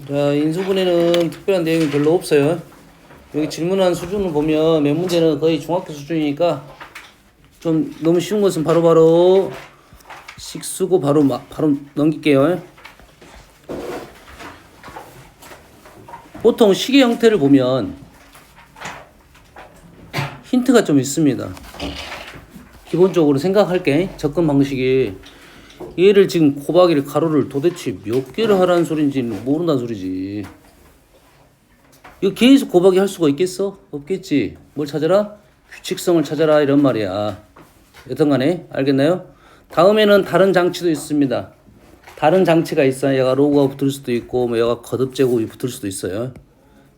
자, 인수분해는 특별한 내용이 별로 없어요. 여기 질문한 수준을 보면 몇 문제는 거의 중학교 수준이니까 좀 너무 쉬운 것은 바로바로 식 쓰고 바로 넘길게요. 보통 식의 형태를 보면 힌트가 좀 있습니다. 기본적으로 생각할게. 접근 방식이 얘를 지금 곱하기를 가로를 도대체 몇 개를 하라는 소린지 모른다는 소리지. 이거 계속 곱하기 할 수가 있겠어? 없겠지. 뭘 찾아라? 규칙성을 찾아라 이런 말이야. 여튼 간에 알겠나요? 다음에는 다른 장치도 있습니다. 다른 장치가 있어요. 얘가 로그가 붙을 수도 있고 뭐 얘가 거듭 제곱이 붙을 수도 있어요.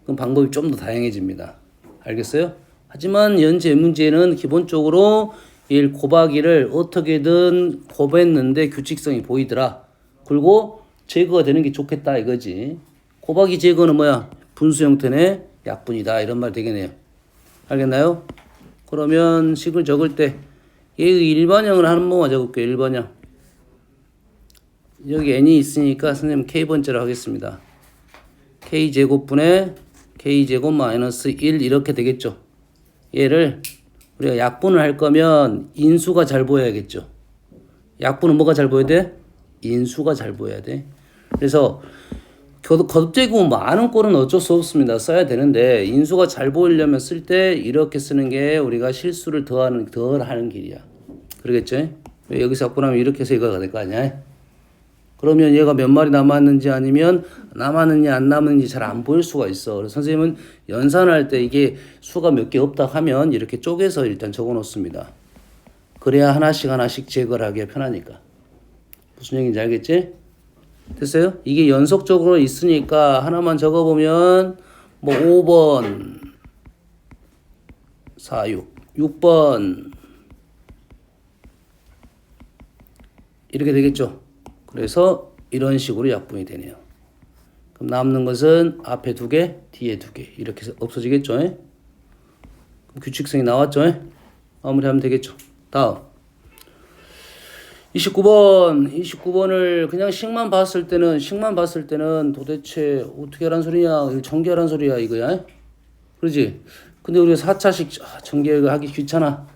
그럼 방법이 좀 더 다양해집니다. 알겠어요? 하지만 현재 문제는 기본적으로 이 곱하기를 어떻게든 곱했는데 규칙성이 보이더라. 그리고 제거가 되는 게 좋겠다 이거지. 곱하기 제거는 뭐야? 분수 형태네 약분이다 이런 말 되겠네요. 알겠나요? 그러면 식을 적을 때 얘의 일반형을 한 번만 적을게요. 일반형. 여기 n이 있으니까 선생님 k번째로 하겠습니다. k제곱분의 k제곱 마이너스 1 이렇게 되겠죠. 얘를 우리가 약분을 할 거면 인수가 잘 보여야겠죠. 약분은 뭐가 잘 보여야 돼? 인수가 잘 보여야 돼. 그래서 거듭제곱 많은 꼴은 어쩔 수 없습니다. 써야 되는데 인수가 잘 보이려면 쓸 때 이렇게 쓰는 게 우리가 실수를 덜 하는 길이야. 그러겠죠? 여기서 약분하면 이렇게 해서 이거가 될 거 아니야? 그러면 얘가 몇 마리 남았는지 아니면 남았는지 안 남았는지 잘 안 보일 수가 있어. 그래서 선생님은 연산할 때 이게 수가 몇 개 없다 하면 이렇게 쪼개서 일단 적어 놓습니다. 그래야 하나씩 제거를 하기가 편하니까. 무슨 얘기인지 알겠지? 됐어요? 이게 연속적으로 있으니까 하나만 적어보면 뭐 5번 4, 6번 이렇게 되겠죠? 그래서 이런 식으로 약분이 되네요. 그럼 남는 것은 앞에 2개, 뒤에 2개 이렇게 해서 없어지겠죠? 그럼 규칙성이 나왔죠? 마무리하면 되겠죠? 다음 29번을 그냥 식만 봤을 때는 도대체 어떻게 하란 소리냐, 전개하란 소리야 이거야. 그러지? 근데 우리가 4차식 전개하기 귀찮아.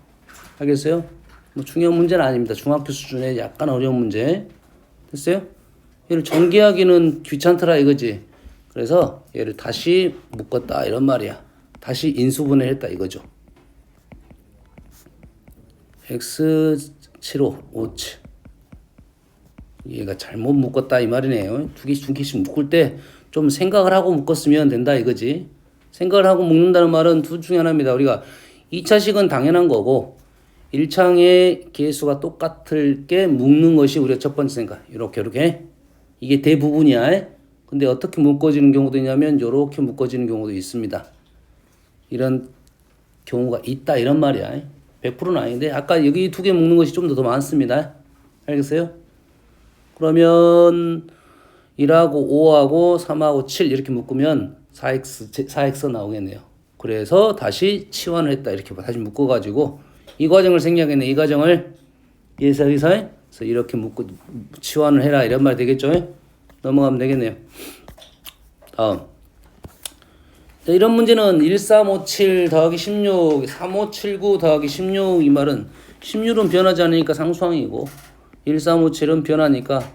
알겠어요? 뭐 중요한 문제는 아닙니다. 중학교 수준의 약간 어려운 문제. 됐어요? 얘를 전개하기는 귀찮더라 이거지. 그래서 얘를 다시 묶었다 이런 말이야. 다시 인수분해를 했다 이거죠. x75 5치 얘가 잘못 묶었다 이 말이네요. 두 개씩 묶을 때 좀 생각을 하고 묶었으면 된다 이거지. 생각을 하고 묶는다는 말은 둘 중에 하나입니다. 우리가 2차식은 당연한 거고 1차의 개수가 똑같을 게 묶는 것이 우리가 첫 번째 생각. 이렇게 이게 대부분이야. 근데 어떻게 묶어지는 경우도 있냐면 이렇게 묶어지는 경우도 있습니다. 이런 경우가 있다 이런 말이야. 100%는 아닌데 아까 여기 2개 묶는 것이 좀 더 많습니다. 알겠어요? 그러면 1하고 5하고 3하고 7 이렇게 묶으면 4x 나오겠네요. 그래서 다시 치환을 했다. 이렇게 다시 묶어가지고 이 과정을 생략했네. 이 과정을 여기서 이렇게 묶고 치환을 해라. 이런 말 되겠죠? 넘어가면 되겠네요. 다음. 이런 문제는 1357 더하기 16, 3579 더하기 16 이 말은 16은 변하지 않으니까 상수항이고 1357은 변하니까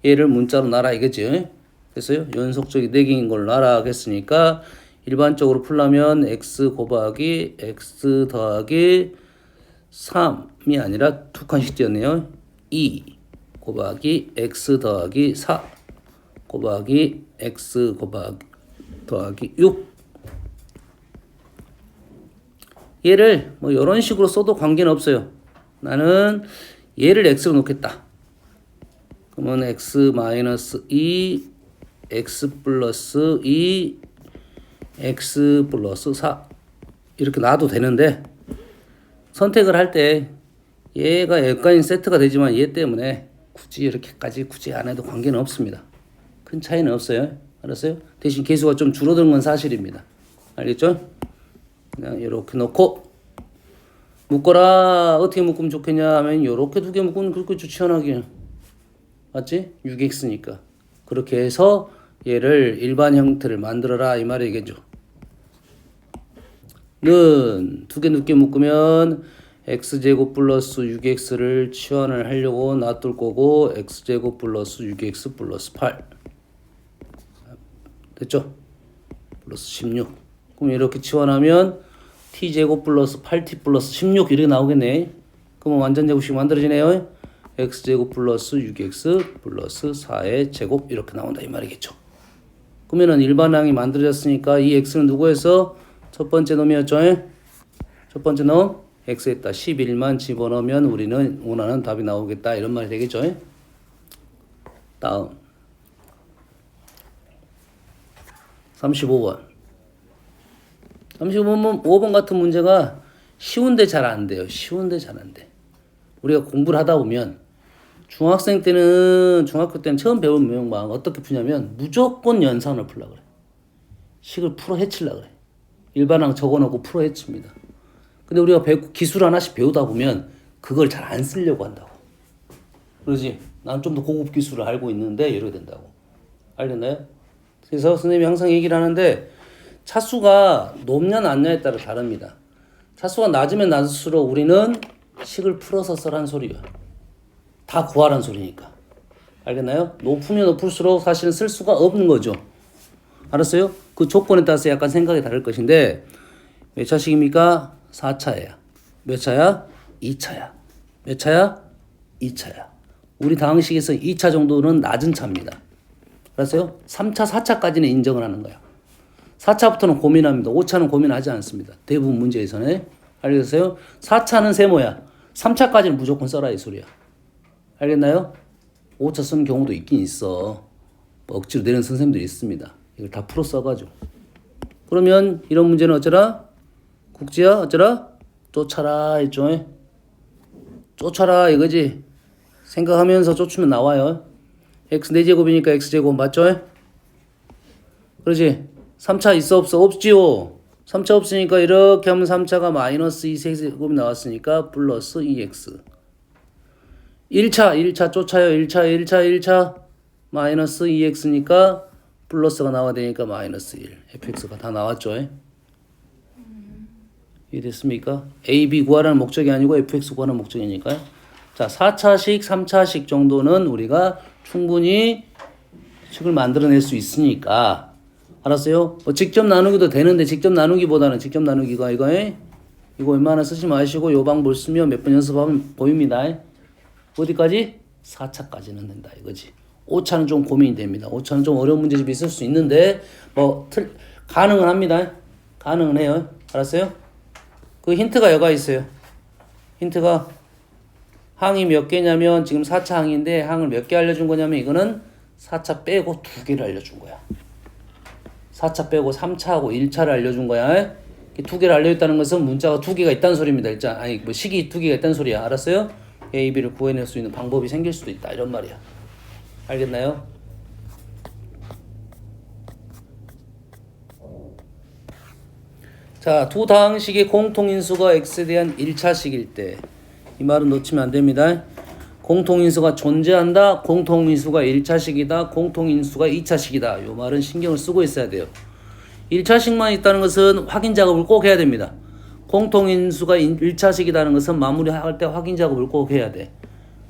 얘를 문자로 놔라 이거지. 됐어요? 연속적인 4개인 걸 놔라 하겠으니까 일반적으로 풀려면 x 곱하기 x 더하기 3이 아니라 2칸씩 띄었네요. 2 곱하기 x 더하기 4 곱하기 x 더하기 6 얘를 뭐 이런 식으로 써도 관계는 없어요. 나는 얘를 x로 놓겠다. 그러면 x 마이너스 2 x 플러스 2 x 플러스 4 이렇게 놔도 되는데 선택을 할 때 얘가 여기까지 세트가 되지만 얘 때문에 굳이 안 해도 관계는 없습니다. 큰 차이는 없어요. 알았어요? 대신 개수가 좀 줄어든 건 사실입니다. 알겠죠? 그냥 이렇게 놓고 묶어라. 어떻게 묶으면 좋겠냐 하면 이렇게 2개 묶으면 그렇게 시원하게 맞지? 6x니까 그렇게 해서 얘를 일반 형태를 만들어라 이 말이겠죠. 는 두 개 늦게 묶으면 x제곱 플러스 6x를 치환을 하려고 놔둘 거고 x제곱 플러스 6x 플러스 8 됐죠? 플러스 16. 그럼 이렇게 치환하면 t제곱 플러스 8t 플러스 16 이렇게 나오겠네. 그러면 완전 제곱식 만들어지네요. x제곱 플러스 6x 플러스 4의 제곱 이렇게 나온다 이 말이겠죠. 그러면은 일반항이 만들어졌으니까 이 x는 누구에서 첫 번째 놈이었죠. 첫 번째 놈 x에다 11만 집어넣으면 우리는 원하는 답이 나오겠다 이런 말이 되겠죠. 다음 35번 5번 같은 문제가 쉬운데 잘 안 돼요. 쉬운데 잘 안 돼. 우리가 공부를 하다 보면 중학교 때는 처음 배운 모형방 어떻게 푸냐면 무조건 연산을 풀려고 그래. 식을 풀어 헤치려고 그래. 일반항 적어놓고 풀어 헤칩니다. 근데 우리가 기술 하나씩 배우다 보면 그걸 잘 안 쓰려고 한다고. 그러지? 난 좀 더 고급 기술을 알고 있는데 이러게 된다고. 알겠나요? 그래서 선생님이 항상 얘기를 하는데 차수가 높냐 낮냐에 따라 다릅니다. 차수가 낮으면 낮을수록 우리는 식을 풀어서 써란 소리야. 다 구하란 소리니까. 알겠나요? 높으면 높을수록 사실은 쓸 수가 없는 거죠. 알았어요? 그 조건에 따라서 약간 생각이 다를 것인데 몇 차식입니까? 4차예요. 몇 차야? 2차야. 몇 차야? 2차야. 우리 다항식에서 2차 정도는 낮은 차입니다. 알았어요? 3차, 4차까지는 인정을 하는 거야. 4차부터는 고민합니다. 5차는 고민하지 않습니다. 대부분 문제에서는. 알겠어요? 4차는 세모야. 3차까지는 무조건 써라 이 소리야. 알겠나요? 5차 쓰는 경우도 있긴 있어. 억지로 내는 선생님들이 있습니다. 이걸 다 풀어 써가지고. 그러면 이런 문제는 어쩌라? 국지야 어쩌라? 쫓아라 있죠. 쫓아라 이거지. 생각하면서 쫓으면 나와요. x 4제곱이니까 x제곱 맞죠? 그러지? 3차 있어 없어? 없지요. 3차 없으니까 이렇게 하면 3차가 마이너스 2세제곱이 나왔으니까 플러스 2x 1차 쫓아요. 1차 마이너스 2x니까 플러스가 나와야 되니까 마이너스 1 fx가 다 나왔죠. 이해됐습니까? a, b 구하라는 목적이 아니고 fx 구하는 목적이니까요. 자, 4차식, 3차식 정도는 우리가 충분히 식을 만들어낼 수 있으니까 알았어요? 직접 나누기도 되는데 직접 나누기보다는 직접 나누기가 이거 웬만하면 쓰지 마시고 요 방법을 쓰면 몇 번 연습하면 보입니다. 어디까지? 4차까지는 된다 이거지. 5차는 좀 고민이 됩니다. 5차는 좀 어려운 문제집이 있을 수 있는데 가능은 합니다. 가능은 해요. 알았어요? 그 힌트가 여가 있어요. 힌트가 항이 몇 개냐면 지금 4차 항인데 항을 몇 개 알려준 거냐면 이거는 4차 빼고 2개를 알려준 거야. 4차 빼고 3차하고 1차를 알려준 거야. 2개를 알려줬다는 것은 문자가 2개가 있다는 소리입니다. 일단 식이 2개가 있다는 소리야. 알았어요? A, B를 구해낼 수 있는 방법이 생길 수도 있다. 이런 말이야. 알겠나요? 자, 두 다항식의 공통인수가 x에 대한 1차식일 때 이 말은 놓치면 안 됩니다. 공통인수가 존재한다. 공통인수가 1차식이다. 공통인수가 2차식이다. 이 말은 신경을 쓰고 있어야 돼요. 1차식만 있다는 것은 확인 작업을 꼭 해야 됩니다. 공통인수가 1차식이라는 것은 마무리할 때 확인 작업을 꼭 해야 돼.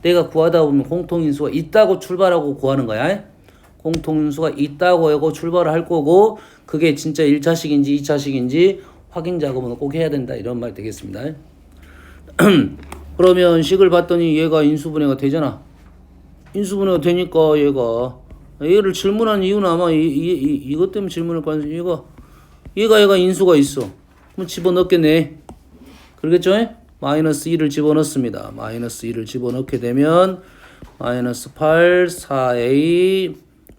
내가 구하다 보면 공통인수가 있다고 출발하고 구하는 거야. 공통인수가 있다고 하고 출발을 할 거고 그게 진짜 1차식인지 2차식인지 확인 작업은 꼭 해야 된다. 이런 말 되겠습니다. 그러면 식을 봤더니 얘가 인수분해가 되잖아. 인수분해가 되니까 얘를 질문한 이유는 아마 이것 때문에 질문할 거 아니야. 얘가 인수가 있어. 그럼 집어넣겠네. 그러겠죠? 마이너스 1을 집어넣습니다. 마이너스 1을 집어넣게 되면 마이너스 8, 4a,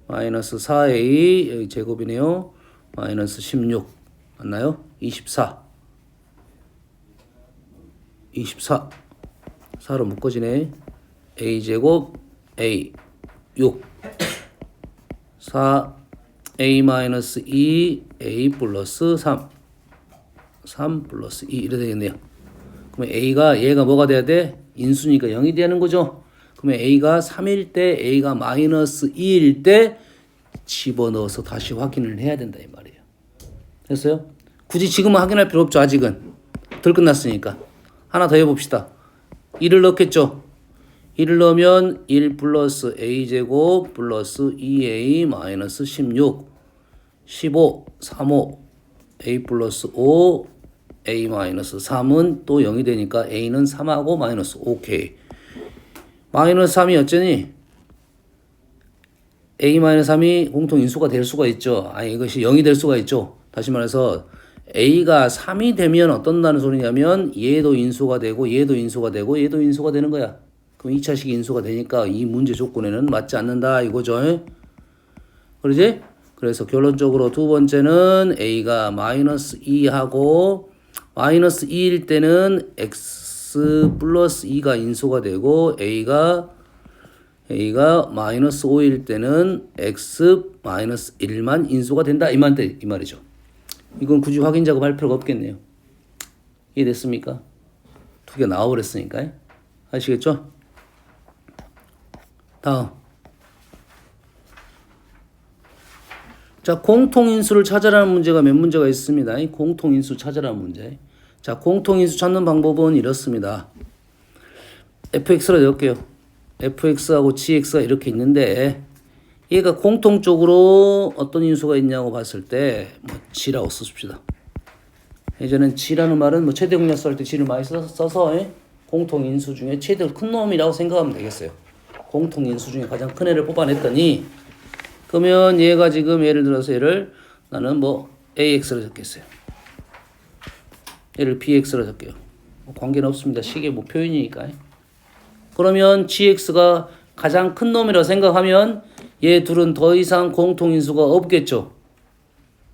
마이너스 4a, 여기 제곱이네요. 마이너스 16. 맞나요? 24. 4로 묶어지네. a제곱 a 6 4 a 마이너스 2 a 플러스 3 플러스 2 이래 되겠네요. 그러면 얘가 뭐가 돼야 돼? 인수니까 0이 되는 거죠. 그러면 a가 3일 때 a가 마이너스 2일 때 집어넣어서 다시 확인을 해야 된다 이 말이에요. 됐어요? 굳이 지금은 확인할 필요 없죠. 아직은 덜 끝났으니까. 하나 더 해봅시다. 1을 넣겠죠. 1을 넣으면 1 플러스 a제곱 플러스 2a 마이너스 16 15 35 a 플러스 5 a 마이너스 3은 또 0이 되니까 a는 3하고 마이너스 5k 마이너스 3이 어쩌니? a 마이너스 3이 공통인수가 될 수가 있죠. 아니 이것이 0이 될 수가 있죠. 다시 말해서 a가 3이 되면 어떤다는 소리냐면 얘도 인수가 되고 얘도 인수가 되고 얘도 인수가 되는 거야. 그럼 2차식이 인수가 되니까 이 문제 조건에는 맞지 않는다 이거죠. 그러지? 그래서 결론적으로 두 번째는 a가 마이너스 2하고 마이너스 2일 때는 x 플러스 2가 인수가 되고 a가 마이너스 5일 때는 x 마이너스 1만 인수가 된다 이 말이죠. 이건 굳이 확인 작업할 필요가 없겠네요. 이해됐습니까? 두 개 나와버렸으니까. 아시겠죠? 다음. 자, 공통인수를 찾아라는 문제가 몇 문제가 있습니다. 공통인수 찾아라는 문제. 자, 공통인수 찾는 방법은 이렇습니다. fx로 넣을게요. fx하고 gx가 이렇게 있는데 얘가 공통적으로 어떤 인수가 있냐고 봤을 때 뭐 g라고 쓰십시다. 예전엔 g라는 말은 뭐 최대 공약수 할 때 g를 많이 써서 공통인수 중에 최대 큰 놈이라고 생각하면 되겠어요. 공통인수 중에 가장 큰 애를 뽑아냈더니 그러면 얘가 지금 예를 들어서 얘를 나는 뭐 AX로 적겠어요. 얘를 BX로 적게요. 뭐 관계는 없습니다. 식의 뭐 표현이니까. 그러면 GX가 가장 큰 놈이라고 생각하면 얘 둘은 더 이상 공통인수가 없겠죠.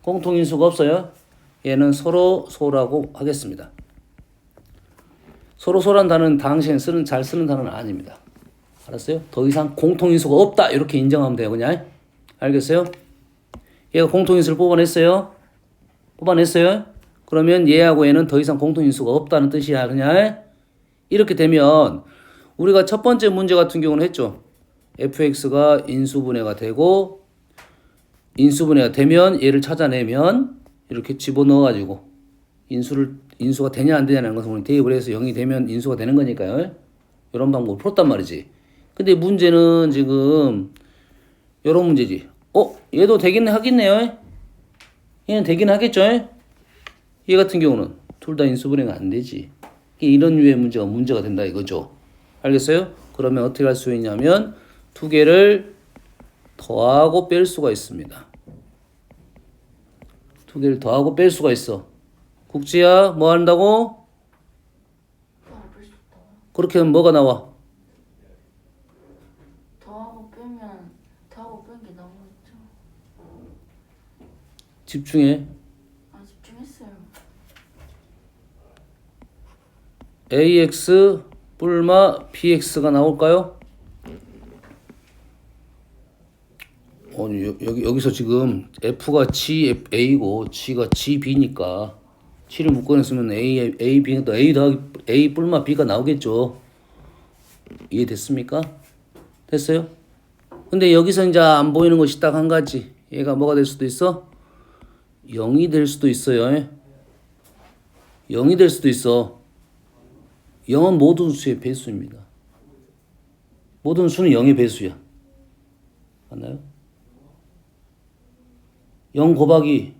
공통인수가 없어요. 얘는 서로 소라고 하겠습니다. 서로 소란 단어는 당신 잘 쓰는 단어는 아닙니다. 알았어요? 더 이상 공통인수가 없다 이렇게 인정하면 돼요. 그냥. 알겠어요? 얘가 공통인수를 뽑아냈어요. 그러면 얘하고 얘는 더 이상 공통인수가 없다는 뜻이야. 그냥 이렇게 되면 우리가 첫 번째 문제 같은 경우는 했죠. fx가 인수분해가 되고 인수분해가 되면 얘를 찾아내면 이렇게 집어넣어가지고 인수가 되냐 안 되냐는 것을 우리 대입을 해서 0이 되면 인수가 되는 거니까요. 이런 방법을 풀었단 말이지. 근데 문제는 지금 이런 문제지. 얘도 되긴 하겠네요. 얘는 되긴 하겠죠. 얘 같은 경우는 둘 다 인수분해가 안 되지. 이런 류의 문제가 된다 이거죠. 알겠어요? 그러면 어떻게 할 수 있냐면 두 개를 더하고 뺄 수가 있습니다. 두 개를 더하고 뺄 수가 있어. 국지야 뭐 한다고? 그렇게 하면 뭐가 나와? 더하고 뺀 게 나오겠죠. 집중해. 집중했어요. ax 뿔마 bx가 나올까요? 여기서 지금 f가 ga고 g가 gb니까 g를 묶어냈으면 a 뿔마 b가 나오겠죠. 이해됐습니까? 됐어요? 근데 여기서 이제 안 보이는 것이 딱 한 가지. 얘가 뭐가 될 수도 있어? 0이 될 수도 있어요. 0이 될 수도 있어. 0은 모든 수의 배수입니다. 모든 수는 0의 배수야. 맞나요? 0 곱하기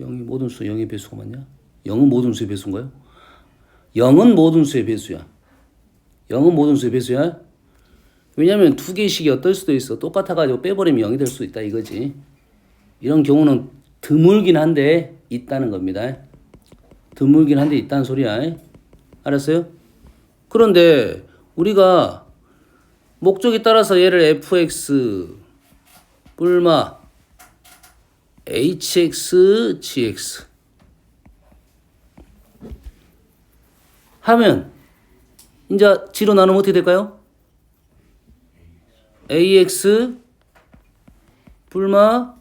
0이 모든 수 0의 배수가 맞냐? 0은 모든 수의 배수인가요? 0은 모든 수의 배수야. 0은 모든 수의 배수야. 왜냐면 두 개씩이 어떨 수도 있어. 똑같아가지고 빼버리면 0이 될 수 있다 이거지. 이런 경우는 드물긴 한데 있다는 겁니다. 드물긴 한데 있다는 소리야. 알았어요? 그런데 우리가 목적에 따라서 얘를 fx 뿔마 hx gx 하면 이제 g로 나누면 어떻게 될까요? ax 뿔마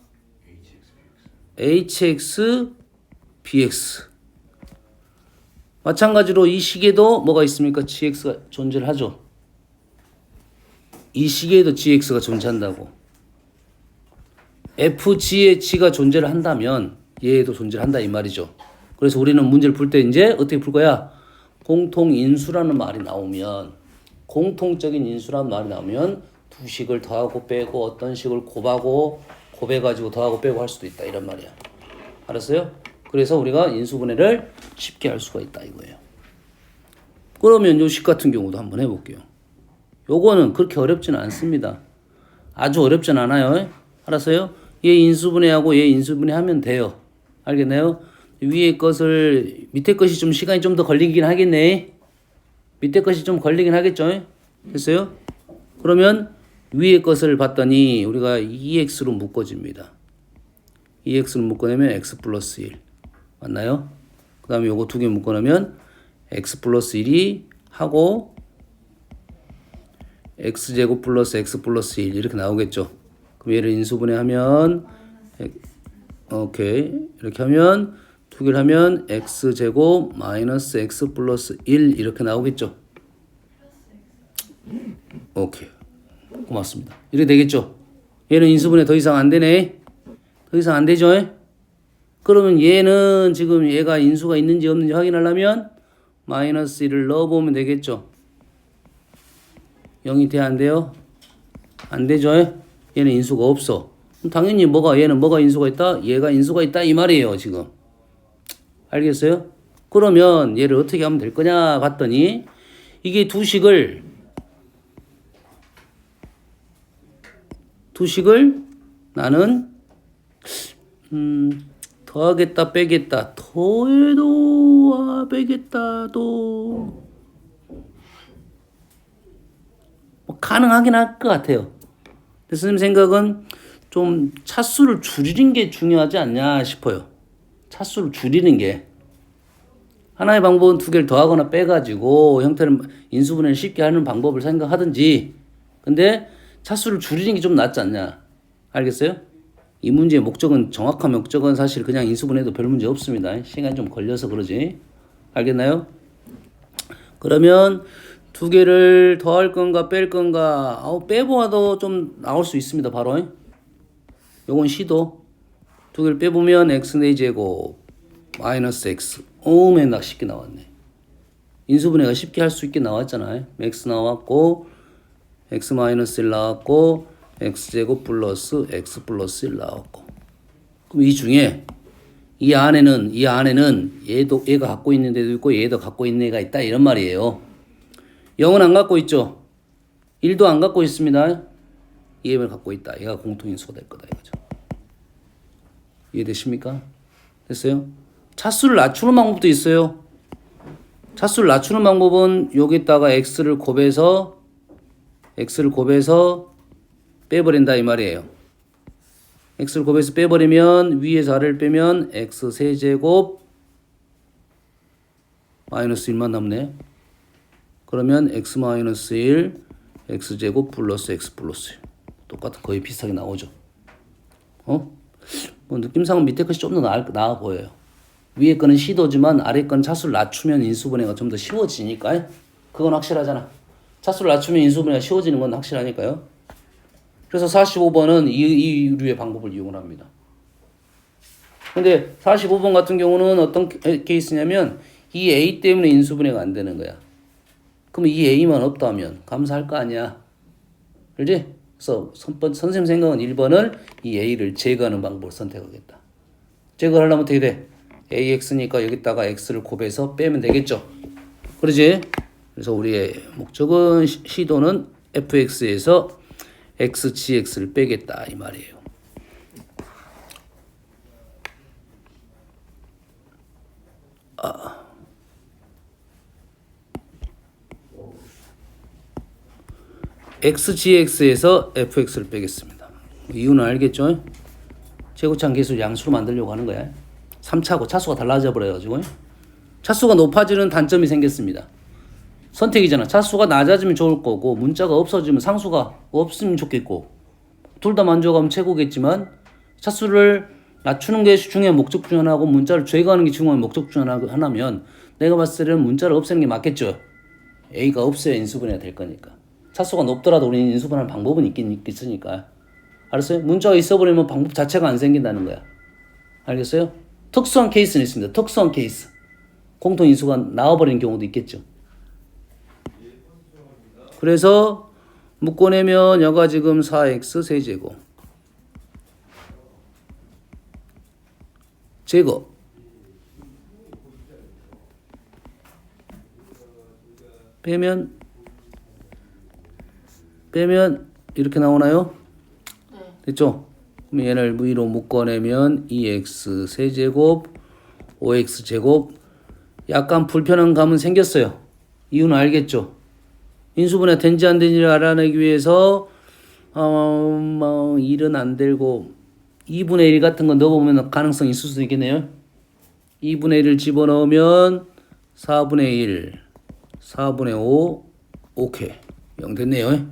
hx bx 마찬가지로 이 식에도 뭐가 있습니까? gx가 존재를 하죠. 이 식에도 gx가 존재한다고. FGH가 존재를 한다면 얘도 존재를 한다 이 말이죠. 그래서 우리는 문제를 풀 때 이제 어떻게 풀 거야? 공통인수라는 말이 나오면 공통적인 인수라는 말이 나오면 두 식을 더하고 빼고 어떤 식을 곱하고 곱해가지고 더하고 빼고 할 수도 있다 이런 말이야. 알았어요? 그래서 우리가 인수분해를 쉽게 할 수가 있다 이거예요. 그러면 요 식 같은 경우도 한번 해볼게요. 요거는 그렇게 어렵지는 않습니다. 아주 어렵진 않아요. 알았어요? 얘 인수분해하고 얘 인수분해하면 돼요. 알겠나요? 위에 것을 밑에 것이 좀 시간이 좀 더 걸리긴 하겠네. 밑에 것이 좀 걸리긴 하겠죠. 됐어요? 그러면 위에 것을 봤더니 우리가 2x로 묶어집니다. 2x로 묶어내면 x 플러스 1 맞나요? 그 다음에 요거 두 개 묶어내면 x 플러스 1이 하고 x제곱 플러스 x 플러스 1 이렇게 나오겠죠. 그럼 얘를 인수분해하면 오케이 이렇게 하면 두 개를 하면 x제곱 마이너스 x 플러스 1 이렇게 나오겠죠. 오케이 고맙습니다. 이렇게 되겠죠. 얘는 인수분해 더 이상 안 되네. 더 이상 안 되죠. 그러면 얘는 지금 얘가 인수가 있는지 없는지 확인하려면 마이너스 1을 넣어보면 되겠죠. 0이 돼 안 돼요? 안 되죠. 얘는 인수가 없어. 그럼 당연히 얘는 뭐가 인수가 있다? 얘가 인수가 있다 이 말이에요 지금. 알겠어요? 그러면 얘를 어떻게 하면 될 거냐 봤더니 이게 두 식을 나는 더하겠다 빼겠다 더해도 빼겠다도 뭐 가능하긴 할 것 같아요. 근데 선생님 생각은 좀 차수를 줄이는 게 중요하지 않냐 싶어요. 차수를 줄이는 게 하나의 방법은 두 개를 더하거나 빼가지고 형태를 인수분해를 쉽게 하는 방법을 생각하든지 근데 차수를 줄이는 게 좀 낫지 않냐. 알겠어요? 이 문제의 목적은 정확한 목적은 사실 그냥 인수분해도 별 문제 없습니다. 시간이 좀 걸려서 그러지. 알겠나요? 그러면 두 개를 더할 건가 뺄 건가 빼보아도 좀 나올 수 있습니다. 바로 요건 시도 두 개를 빼보면 x 제곱 마이너스 x 맨날 쉽게 나왔네. 인수분해가 쉽게 할 수 있게 나왔잖아요. x 나왔고 x 마이너스 1 나왔고 x제곱 플러스 x 플러스 1 나왔고 그럼 이 중에 이 안에는 얘가 갖고 있는 데도 있고 얘도 갖고 있는 애가 있다 이런 말이에요. 0은 안 갖고 있죠. 1도 안 갖고 있습니다. 얘를 갖고 있다. 얘가 공통인수가 될 거다 이거죠. 이해되십니까? 됐어요? 차수를 낮추는 방법도 있어요. 차수를 낮추는 방법은 여기다가 x를 곱해서 빼버린다 이 말이에요. x를 곱해서 빼버리면 위에서 아래를 빼면 x 세제곱 마이너스 1만 남네. 그러면 x 마이너스 1 x제곱 플러스 x 플러스 1 똑같은 거의 비슷하게 나오죠. 뭐 느낌상은 밑에 것이 좀 더 나아 보여요. 위에 거는 시도지만 아래 거는 차수를 낮추면 인수분해가 좀 더 쉬워지니까 그건 확실하잖아. 차수를 낮추면 인수분해가 쉬워지는 건 확실하니까요. 그래서 45번은 이 류의 방법을 이용을 합니다. 근데 45번 같은 경우는 어떤 케이스냐면 이 A 때문에 인수분해가 안 되는 거야. 그럼 이 A만 없다면 감사할 거 아니야. 그렇지? 그래서 선생님 생각은 1번을 이 A를 제거하는 방법을 선택하겠다. 제거를 하려면 어떻게 돼? AX니까 여기다가 X를 곱해서 빼면 되겠죠. 그러지? 그래서 우리의 목적은 시도는 fx에서 xgx를 빼겠다 이 말이에요. xgx에서 fx를 빼겠습니다. 이유는 알겠죠? 제곱창 계수 양수로 만들려고 하는 거야. 3차고 차수가 달라져 버려가지고 차수가 높아지는 단점이 생겼습니다. 선택이잖아. 차수가 낮아지면 좋을 거고 문자가 없어지면 상수가 없으면 좋겠고 둘 다 만족하면 최고겠지만 차수를 낮추는 게 중요한 목적 중 하나고 문자를 제거하는 게 중요한 목적 중 하나면 내가 봤을 때는 문자를 없애는 게 맞겠죠. A가 없어야 인수분해가 될 거니까. 차수가 높더라도 우리는 인수분해할 방법은 있긴 있으니까. 알았어요? 문자가 있어버리면 방법 자체가 안 생긴다는 거야. 알겠어요? 특수한 케이스는 있습니다. 특수한 케이스. 공통인수가 나와버리는 경우도 있겠죠. 그래서 묶어내면 여가 지금 4x 세제곱 제곱 빼면 이렇게 나오나요? 네. 됐죠? 그럼 얘를 위로 묶어내면 2x 세제곱 5x 제곱 약간 불편한 감은 생겼어요. 이유는 알겠죠? 인수분해 된지 안 된지를 알아내기 위해서 1은 안 들고 2분의 1 같은 거 넣어보면 가능성이 있을 수도 있겠네요. 2분의 1을 집어넣으면 4분의 1 4분의 5 오케이 0 됐네요.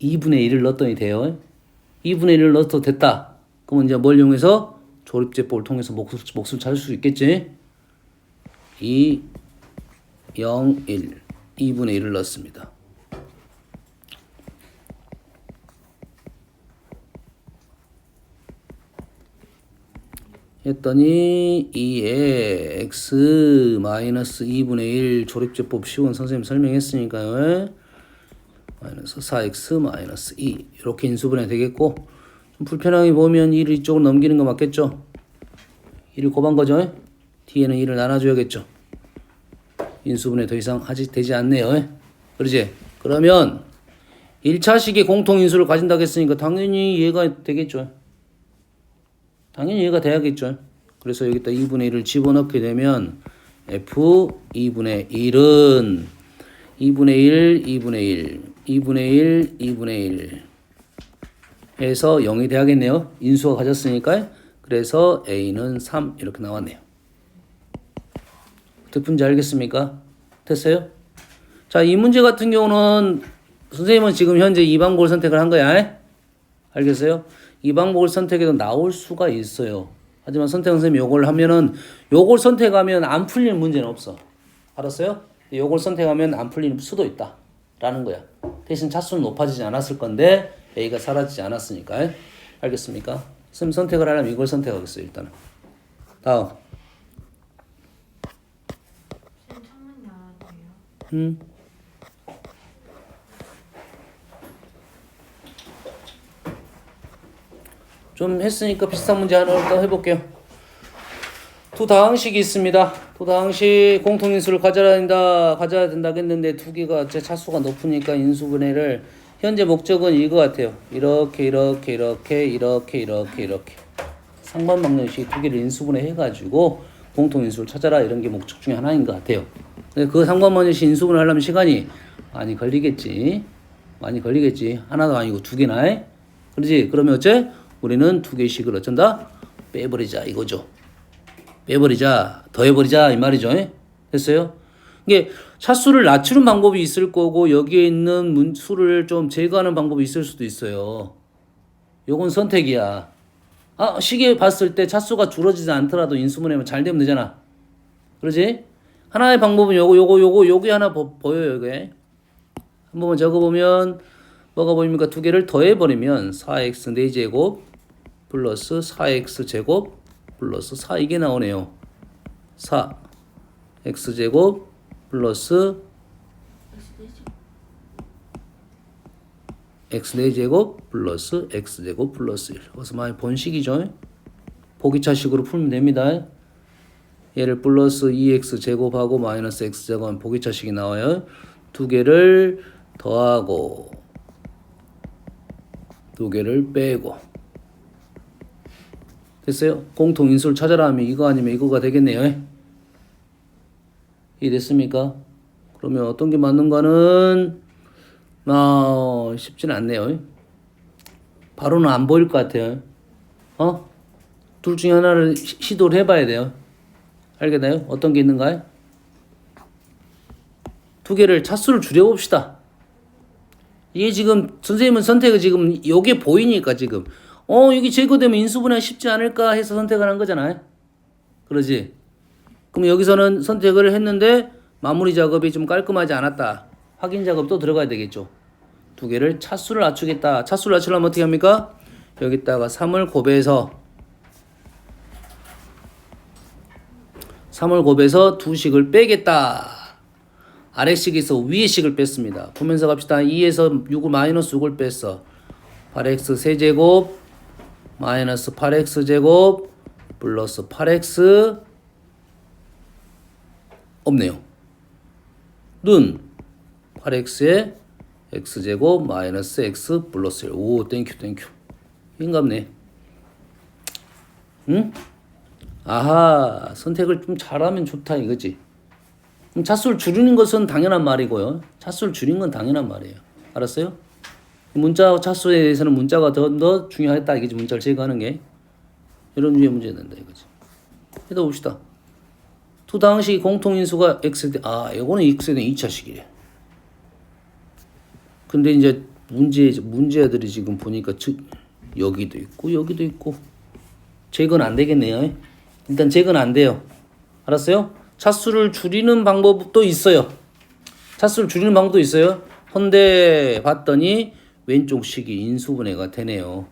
2분의 1을 넣었더니 돼요. 2분의 1을 넣어도 됐다. 그러면 이제 뭘 이용해서 조립제법을 통해서 몫을 찾을 수 있겠지. 2 0 1 2분의 1을 넣습니다. 했더니 2에 x 마이너스 2분의 1 조립제법 쉬운 선생님 설명했으니까요. 마이너스 4x 마이너스 2 이렇게 인수분해 되겠고 좀 불편하게 보면 1을 이쪽으로 넘기는 거 맞겠죠? 1을 곱한 거죠? 뒤에는 1을 나눠줘야겠죠? 인수분해 더 이상 되지 않네요. 그러지? 그러면 1차식의 공통인수를 가진다고 했으니까 당연히 얘가 되겠죠. 당연히 얘가 돼야겠죠. 그래서 여기다 2분의 1을 집어넣게 되면 f 2분의 1은 2분의 1, 2분의 1, 2분의 1, 2분의 1 해서 0이 돼야겠네요. 인수가 가졌으니까. 그래서 a는 3 이렇게 나왔네요. 어떻게 푼지 알겠습니까? 됐어요? 자, 이 문제 같은 경우는 선생님은 지금 현재 이 방법을 선택을 한 거야. 알겠어요? 이 방법을 선택해도 나올 수가 있어요. 하지만 선생님이 요걸 하면은 요걸 선택하면 안 풀릴 문제는 없어. 알았어요? 요걸 선택하면 안 풀릴 수도 있다. 라는 거야. 대신 차수는 높아지지 않았을 건데 A가 사라지지 않았으니까. 알겠습니까? 선생님 선택을 하려면 이걸 선택하겠어요. 일단은. 다음. 천만 나와도요. 좀 했으니까 비슷한 문제 하나 더 해볼게요. 두 다항식이 있습니다. 두 다항식 공통인수를 가져야 된다 했는데 두 개가 제 차수가 높으니까 인수분해를 현재 목적은 이거 같아요. 이렇게 상반 방정식 두 개를 인수분해 해가지고 공통인수를 찾아라 이런 게 목적 중에 하나인 것 같아요. 근데 그 상반 방정식 인수분해 하려면 시간이 많이 걸리겠지. 하나도 아니고 두 개나. 그러지? 그러면 어째? 우리는 두 개씩을 어쩐다? 빼버리자 이거죠. 빼버리자, 더해버리자 이 말이죠. 됐어요? 이게 차수를 낮추는 방법이 있을 거고 여기에 있는 수를 좀 제거하는 방법이 있을 수도 있어요. 요건 선택이야. 시계 봤을 때 차수가 줄어지지 않더라도 인수분해면 잘 되면 되잖아. 그러지? 하나의 방법은 요게 하나 보여요. 이게 한 번만 적어보면 뭐가 보입니까? 두 개를 더해버리면 4x 4제곱 플러스 4x 제곱 플러스 4 이게 나오네요. 4x 제곱 플러스 x 4제곱 플러스 x 제곱 플러스 1. 그래서 많이 본식이죠. 보기차식으로 풀면 됩니다. 얘를 플러스 2x 제곱하고 마이너스 x 제곱하면 보기차식이 나와요. 두 개를 더하고 두 개를 빼고 됐어요? 공통인수를 찾아라 하면 이거 아니면 이거가 되겠네요. 이해됐습니까? 그러면 어떤 게 맞는가는 쉽지는 않네요. 바로는 안 보일 것 같아요. 둘 중에 하나를 시도를 해봐야 돼요. 알겠나요? 어떤 게 있는가요? 두 개를 차수를 줄여봅시다. 이게 지금 선생님은 선택을 지금 요게 보이니까 지금 이게 제거되면 인수분해 쉽지 않을까 해서 선택을 한 거잖아요. 그러지? 그럼 여기서는 선택을 했는데 마무리 작업이 좀 깔끔하지 않았다. 확인 작업 또 들어가야 되겠죠. 두 개를 차수를 낮추겠다. 차수를 낮추려면 어떻게 합니까? 여기다가 3을 곱해서 두 식을 빼겠다. 아래식에서 위에식을 뺐습니다. 보면서 갑시다. 2에서 6을 마이너스 6을 뺐어. 8x 세제곱 마이너스 8x 제곱 플러스 8x 없네요. 는 8x에 x제곱 마이너스 x 플러스 1. 오 땡큐. 인갑네. 응? 아하 선택을 좀 잘하면 좋다 이거지. 그럼 차수를 줄이는 것은 당연한 말이고요. 차수를 줄인 건 당연한 말이에요. 알았어요? 문자 차수에 대해서는 문자가 더 중요하다 이거지. 문자를 제거하는 게 이런 류의 문제가 된다 이거지. 해다 봅시다. 두 다항식이 공통인수가 x에 대한 이거는 x에 대한 2차식이래. 근데 이제 문제들이 지금 보니까 여기도 있고 제거는 안 되겠네요. 일단 제거는 안 돼요. 알았어요? 차수를 줄이는 방법도 있어요. 헌데 봤더니 왼쪽 식이 인수분해가 되네요.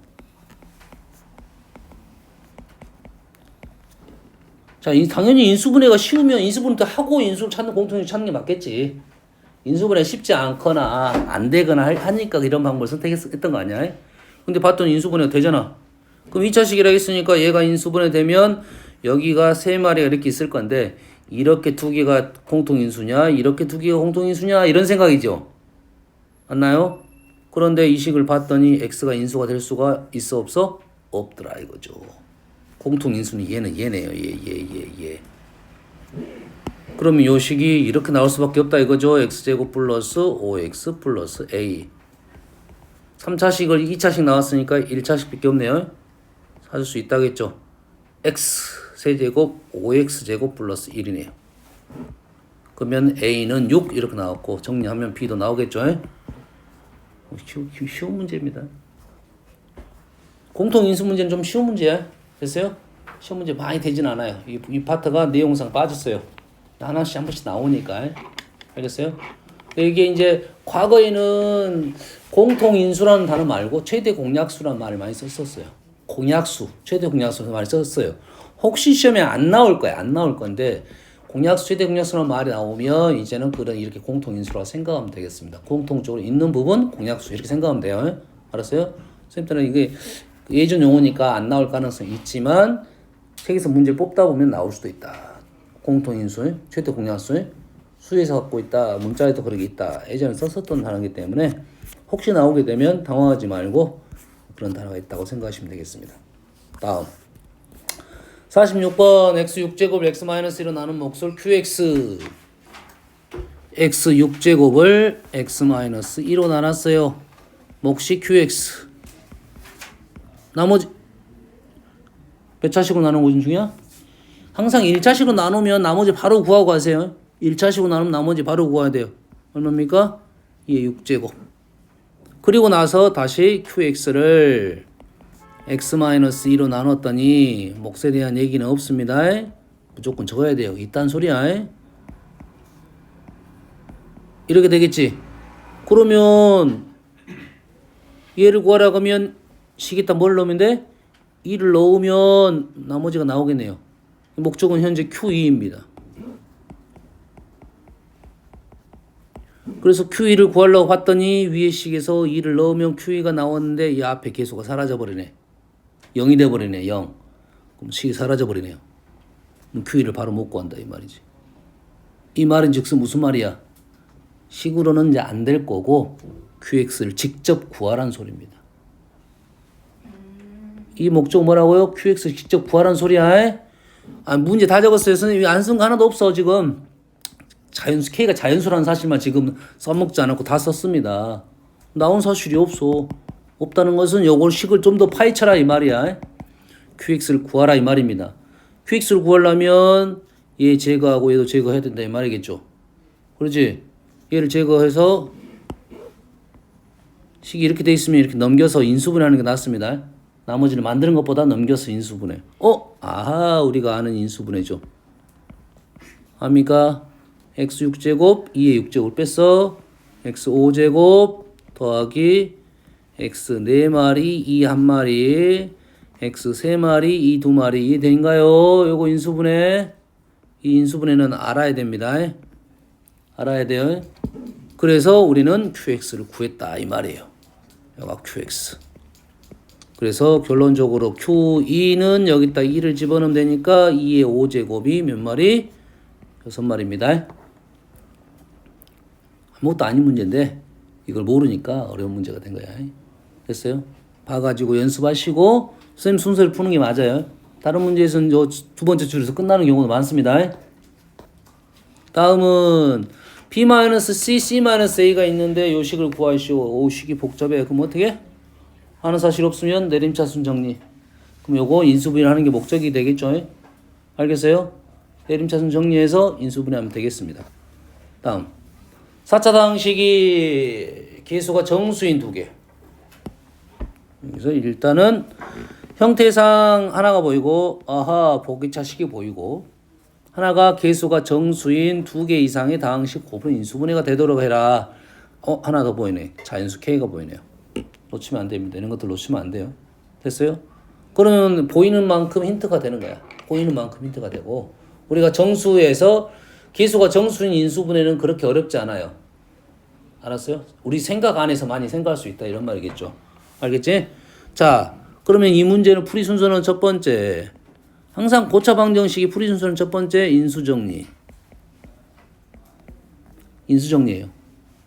자, 당연히 인수분해가 쉬우면 인수분해 하고 인수를 찾는 공통인수 찾는 게 맞겠지. 인수분해 쉽지 않거나 안 되거나 하니까 이런 방법을 선택했던 거 아니야? 근데 봤더니 인수분해가 되잖아. 그럼 2차식이라 했으니까 얘가 인수분해 되면 여기가 세 마리가 이렇게 있을 건데 이렇게 두 개가 공통인수냐 이렇게 두 개가 공통인수냐 이런 생각이죠. 맞나요? 그런데 이 식을 봤더니 x가 인수가 될 수가 있어 없어? 없더라 이거죠. 공통인수는 얘네요. 얘. 그러면 요 식이 이렇게 나올 수밖에 없다 이거죠. x제곱 플러스 5x 플러스 a. 3차식을 2차식 나왔으니까 1차식밖에 없네요. 찾을 수 있다겠죠. x 세제곱 5x제곱 플러스 1이네요. 그러면 a는 6 이렇게 나왔고 정리하면 b도 나오겠죠. 쉬운 문제입니다. 공통인수 문제는 좀 쉬운 문제야. 됐어요? 시험 문제 많이 되진 않아요. 이 파트가 내용상 빠졌어요. 하나씩 한 번씩 나오니까. 알겠어요? 이게 이제 과거에는 공통인수라는 단어 말고 최대 공약수라는 말을 많이 썼었어요. 공약수, 최대 공약수 많이 썼어요. 혹시 시험에 안 나올 거야. 안 나올 건데 공약수, 최대 공약수라는 말이 나오면 이제는 그런 이렇게 공통인수라고 생각하면 되겠습니다. 공통적으로 있는 부분 공약수 이렇게 생각하면 돼요. 알았어요? 선생님들은 이게 예전 용어니까 안 나올 가능성이 있지만 책에서 문제 뽑다 보면 나올 수도 있다. 공통인수, 최대 공약수, 수에서 갖고 있다. 문자에도 그렇게 있다. 예전에 썼었던 단어이기 때문에 혹시 나오게 되면 당황하지 말고 그런 단어가 있다고 생각하시면 되겠습니다. 다음 46번 x6제곱을 x-1로 나눈 목술 qx x6제곱을 x-2로 나눴어요. 몫이 qx 나머지 몇 차식으로 나누는 거 중이야? 항상 1차식으로 나누면 나머지 바로 구하고 가세요. 1차식으로 나누면 나머지 바로 구해야 돼요. 얼마입니까? 예, 6제곱. 그리고 나서 다시 qx를 x-2로 나눴더니 몫에 대한 얘기는 없습니다. 무조건 적어야 돼요. 이딴 소리야. 이렇게 되겠지. 그러면 얘를 구하라고 하면 식에다 뭘 넣으면 돼? 2를 넣으면 나머지가 나오겠네요. 목적은 현재 Q2입니다. 그래서 Q2를 구하려고 봤더니 위에 식에서 2를 넣으면 Q2가 나왔는데 이 앞에 계수가 사라져버리네. 0이 돼버리네. 0. 그럼 식이 사라져버리네요. 그럼 Q2를 바로 못 구한다 이 말이지. 이 말은 즉슨 무슨 말이야? 식으로는 이제 안 될 거고 QX를 직접 구하라는 소리입니다. 이 목적 뭐라고요? QX 직접 구하라는 소리야. 문제 다 적었어요. 선생님 안 쓴 거 하나도 없어 지금. K가 자연수라는 사실만 지금 써먹지 않았고 다 썼습니다. 나온 사실이 없어. 없다는 것은 요걸 식을 좀 더 파헤쳐라 이 말이야. QX를 구하라 이 말입니다. QX를 구하려면 얘 제거하고 얘도 제거해야 된다 이 말이겠죠. 그렇지? 얘를 제거해서 식이 이렇게 돼 있으면 이렇게 넘겨서 인수분해하는 게 낫습니다. 나머지를 만드는 것보다 넘겨서 인수분해. 아하 우리가 아는 인수분해죠. 합니까? x6제곱 2의 6제곱을 뺐어. x5제곱 더하기 x 4마리, 이 1마리, x 3마리, 이 2마리. 이해된가요? 요거 인수분해. 이 인수분해는 알아야 됩니다. 알아야 돼요. 그래서 우리는 qx를 구했다 이 말이에요. 여기가 qx. 그래서 결론적으로 q2는 여기다 2를 집어넣으면 되니까 2의 5제곱이 몇 마리? 6마리입니다. 아무것도 아닌 문제인데 이걸 모르니까 어려운 문제가 된 거야. 됐어요? 봐가지고 연습하시고 선생님 순서를 푸는 게 맞아요. 다른 문제에서는 두 번째 줄에서 끝나는 경우도 많습니다. 다음은 B-C, C-A가 있는데 요 식을 구하시오. 오, 식이 복잡해. 그럼 어떻게? 하는 사실 없으면 내림차순 정리. 그럼 요거 인수분해하는 게 목적이 되겠죠? 알겠어요? 내림차순 정리해서 인수분해하면 되겠습니다. 다음 4차 방식이 개수가 정수인 두 개. 여기서 일단은 형태상 하나가 보이고 보기차식이 보이고 하나가 개수가 정수인 두 개 이상의 다항식 곱은 인수분해가 되도록 해라. 하나 더 보이네. 자연수 K가 보이네요. 놓치면 안 됩니다. 이런 것들 놓치면 안 돼요. 됐어요? 그러면 보이는 만큼 힌트가 되는 거야. 보이는 만큼 힌트가 되고 우리가 정수에서 개수가 정수인 인수분해는 그렇게 어렵지 않아요. 알았어요? 우리 생각 안에서 많이 생각할 수 있다 이런 말이겠죠. 알겠지? 자, 그러면 이 문제는 풀이 순서는 첫 번째. 항상 고차 방정식이 풀이 순서는 첫 번째 인수정리. 인수정리예요.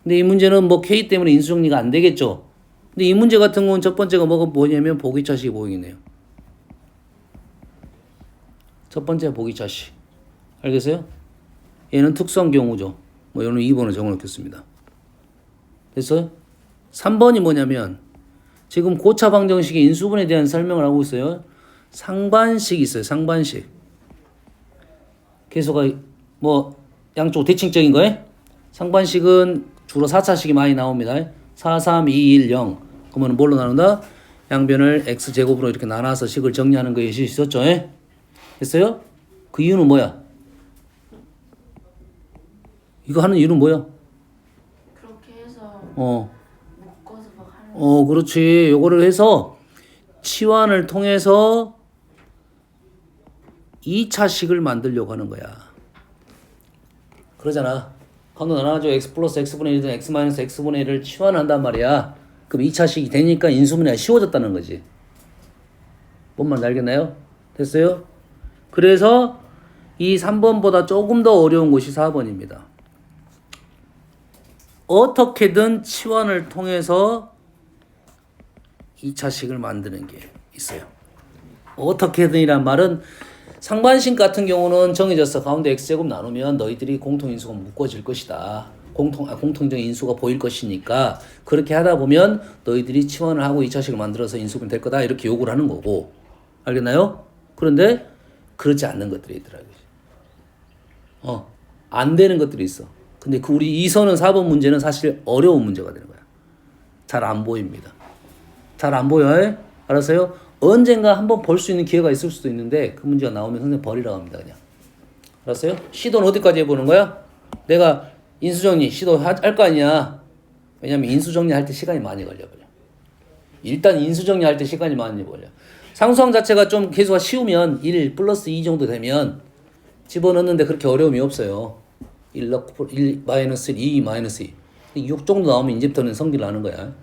근데 이 문제는 뭐 K 때문에 인수정리가 안 되겠죠. 근데 이 문제 같은 경우는 첫 번째가 뭐냐면 보기차식이 보이네요. 첫 번째 보기차식. 알겠어요? 얘는 특수한 경우죠. 뭐 얘는 2번을 적어놓겠습니다. 됐어요? 3번이 뭐냐면 지금 고차 방정식의 인수분에 대한 설명을 하고 있어요. 상반식 있어요. 상반식. 개수가 뭐 양쪽 대칭적인 거예요. 상반식은 주로 4차식이 많이 나옵니다. 4, 3, 2, 1, 0. 그러면 뭘로 나눈다? 양변을 x제곱으로 이렇게 나눠서 식을 정리하는 거 예시 있었죠? 됐어요? 그 이유는 뭐야? 이거 하는 이유는 뭐야? 그렇게 해서 묶어서 막 하는 그렇지. 요거를 해서 치환을 통해서 2차식을 만들려고 하는 거야. 그러잖아. 가로 나눠가지고 x 플러스 x분의 1든 x 마이너스 x분의 1을 치환한단 말이야. 그럼 2차식이 되니까 인수분해가 쉬워졌다는 거지. 뭔 말인지 알겠나요? 됐어요? 그래서 이 3번보다 조금 더 어려운 것이 4번입니다. 어떻게든 치환을 통해서 2차식을 만드는 게 있어요. 어떻게든이란 말은 상반식 같은 경우는 정해져서 가운데 x제곱 나누면 너희들이 공통인수가 묶어질 것이다. 공통적 인수가 보일 것이니까 그렇게 하다 보면 너희들이 치환을 하고 2차식을 만들어서 인수분해 될 거다. 이렇게 요구를 하는 거고. 알겠나요? 그런데 그렇지 않는 것들이 있더라고요. 안 되는 것들이 있어. 근데 우리 이선은 4번 문제는 사실 어려운 문제가 되는 거야. 잘 안 보입니다. 잘 안 보여요? 알았어요? 언젠가 한번 볼 수 있는 기회가 있을 수도 있는데 그 문제가 나오면 선생님 버리라고 합니다. 그냥. 알았어요? 시도는 어디까지 해보는 거야? 내가 인수정리 시도할 거 아니야. 왜냐면 인수정리 할 때 시간이 많이 걸려버려. 일단 인수정리 할 때 시간이 많이 걸려. 상수항 자체가 좀 개수가 쉬우면 1 플러스 2 정도 되면 집어넣는데 그렇게 어려움이 없어요. 1 마이너스 2 마이너스 2. 6 정도 나오면 이제부터는 성질을 하는 거야.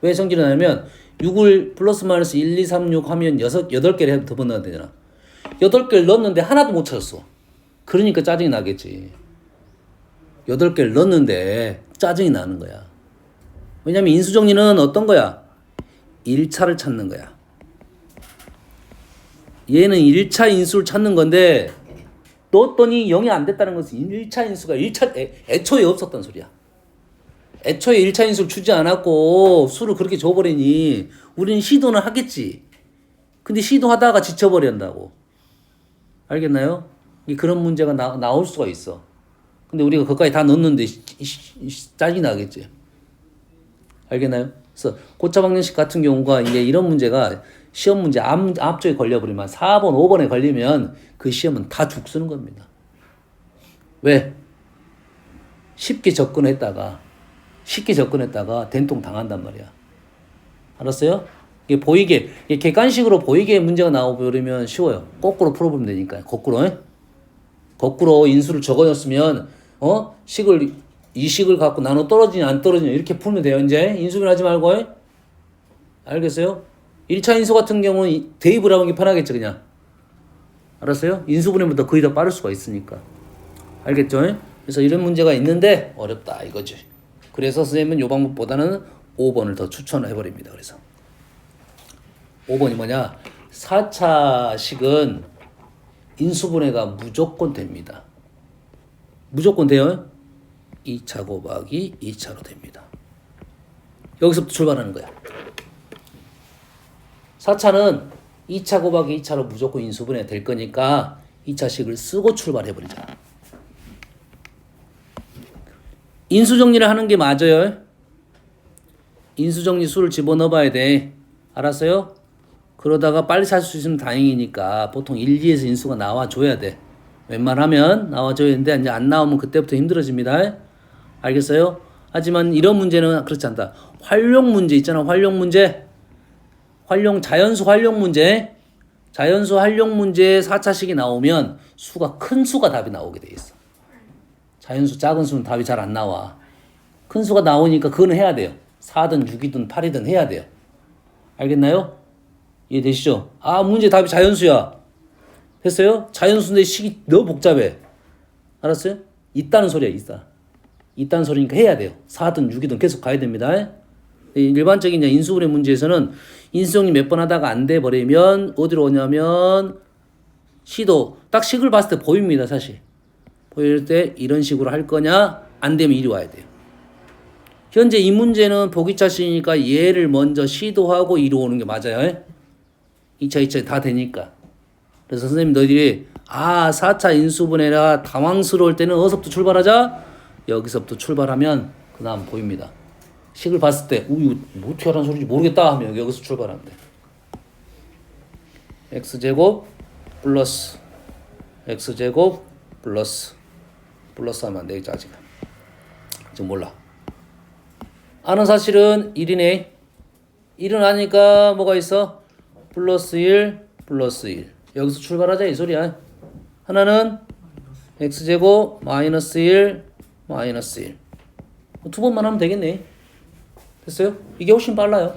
왜 성질을 하냐면 6을 플러스 마이너스 1, 2, 3, 6 하면 8개를 더 넣어야 되잖아. 8개를 넣었는데 하나도 못 찾았어. 그러니까 짜증이 나겠지. 8개를 넣었는데 짜증이 나는 거야. 왜냐면 인수정리는 어떤 거야? 1차를 찾는 거야. 얘는 1차 인수를 찾는 건데 넣었더니 0이 안 됐다는 것은 1차 인수가 애초에 없었단 소리야. 애초에 1차 인수를 주지 않았고 수를 그렇게 줘버리니 우리는 시도는 하겠지. 근데 시도하다가 지쳐버린다고. 알겠나요? 그런 문제가 나올 수가 있어. 근데 우리가 그까지 다 넣었는데 짜증이 나겠지. 알겠나요? 그래서 고차 방정식 같은 경우가 이제 이런 문제가 시험 문제 앞쪽에 걸려버리면 4번, 5번에 걸리면 그 시험은 다 죽쓰는 겁니다. 왜? 쉽게 접근했다가 쉽게 접근했다가 된통 당한단 말이야. 알았어요? 이게 보이게, 이게 객관식으로 보이게 문제가 나오면 쉬워요. 거꾸로 풀어보면 되니까요. 거꾸로. 에? 거꾸로 인수를 적어줬으면, 이 식을 갖고 나눠 떨어지냐, 안 떨어지냐, 이렇게 풀면 돼요. 이제 인수분 하지 말고. 에? 알겠어요? 1차 인수 같은 경우는 대입을 하는 게 편하겠죠, 그냥. 알았어요? 인수분해보다 거의 더 빠를 수가 있으니까. 알겠죠? 에? 그래서 이런 문제가 있는데 어렵다, 이거지. 그래서 선생님은 이 방법보다는 5번을 더 추천을 해버립니다. 그래서 5번이 뭐냐? 4차식은 인수분해가 무조건 됩니다. 무조건 돼요. 2차 곱하기 2차로 됩니다. 여기서부터 출발하는 거야. 4차는 2차 곱하기 2차로 무조건 인수분해 될 거니까 2차식을 쓰고 출발해버리자. 인수정리를 하는 게 맞아요. 인수정리 수를 집어넣어봐야 돼. 알았어요? 그러다가 빨리 살 수 있으면 다행이니까 보통 1, 2에서 인수가 나와줘야 돼. 웬만하면 나와줘야 되는데 이제 안 나오면 그때부터 힘들어집니다. 알겠어요? 하지만 이런 문제는 그렇지 않다. 활용 문제 있잖아. 활용 문제. 자연수 활용 문제. 자연수 활용 문제에 4차식이 나오면 큰 수가 답이 나오게 돼 있어. 자연수 작은 수는 답이 잘 안 나와. 큰 수가 나오니까 그거는 해야 돼요. 4든 6이든 8이든 해야 돼요. 알겠나요? 이해되시죠? 문제 답이 자연수야. 됐어요? 자연수인데 식이 너무 복잡해. 알았어요? 있다는 소리야, 있다는 소리니까 해야 돼요. 4든 6이든 계속 가야 됩니다. 일반적인 인수분해 문제에서는 인수정리 몇 번 하다가 안 돼 버리면 어디로 오냐면 시도 딱 식을 봤을 때 보입니다, 사실. 보일 때 이런 식으로 할 거냐? 안 되면 이리 와야 돼요. 현재 이 문제는 보기차식이니까 얘를 먼저 시도하고 이리 오는 게 맞아요. 2차 다 되니까. 그래서 선생님 너희들이 4차 인수분해라 당황스러울 때는 어디서부터 출발하자? 여기서부터 출발하면 그 다음 보입니다. 식을 봤을 때 이거 뭐 어떻게 하라는 소리인지 모르겠다 하면 여기서 출발하면 돼. x제곱 플러스 x제곱 플러스 하면 안 되겠지 아직. 지금 몰라. 아는 사실은 1이네. 1은 아니까 뭐가 있어? 플러스 1 플러스 1. 여기서 출발하자 이 소리야. 하나는 x제곱 마이너스 1 마이너스 1. 두 번만 하면 되겠네. 됐어요? 이게 훨씬 빨라요.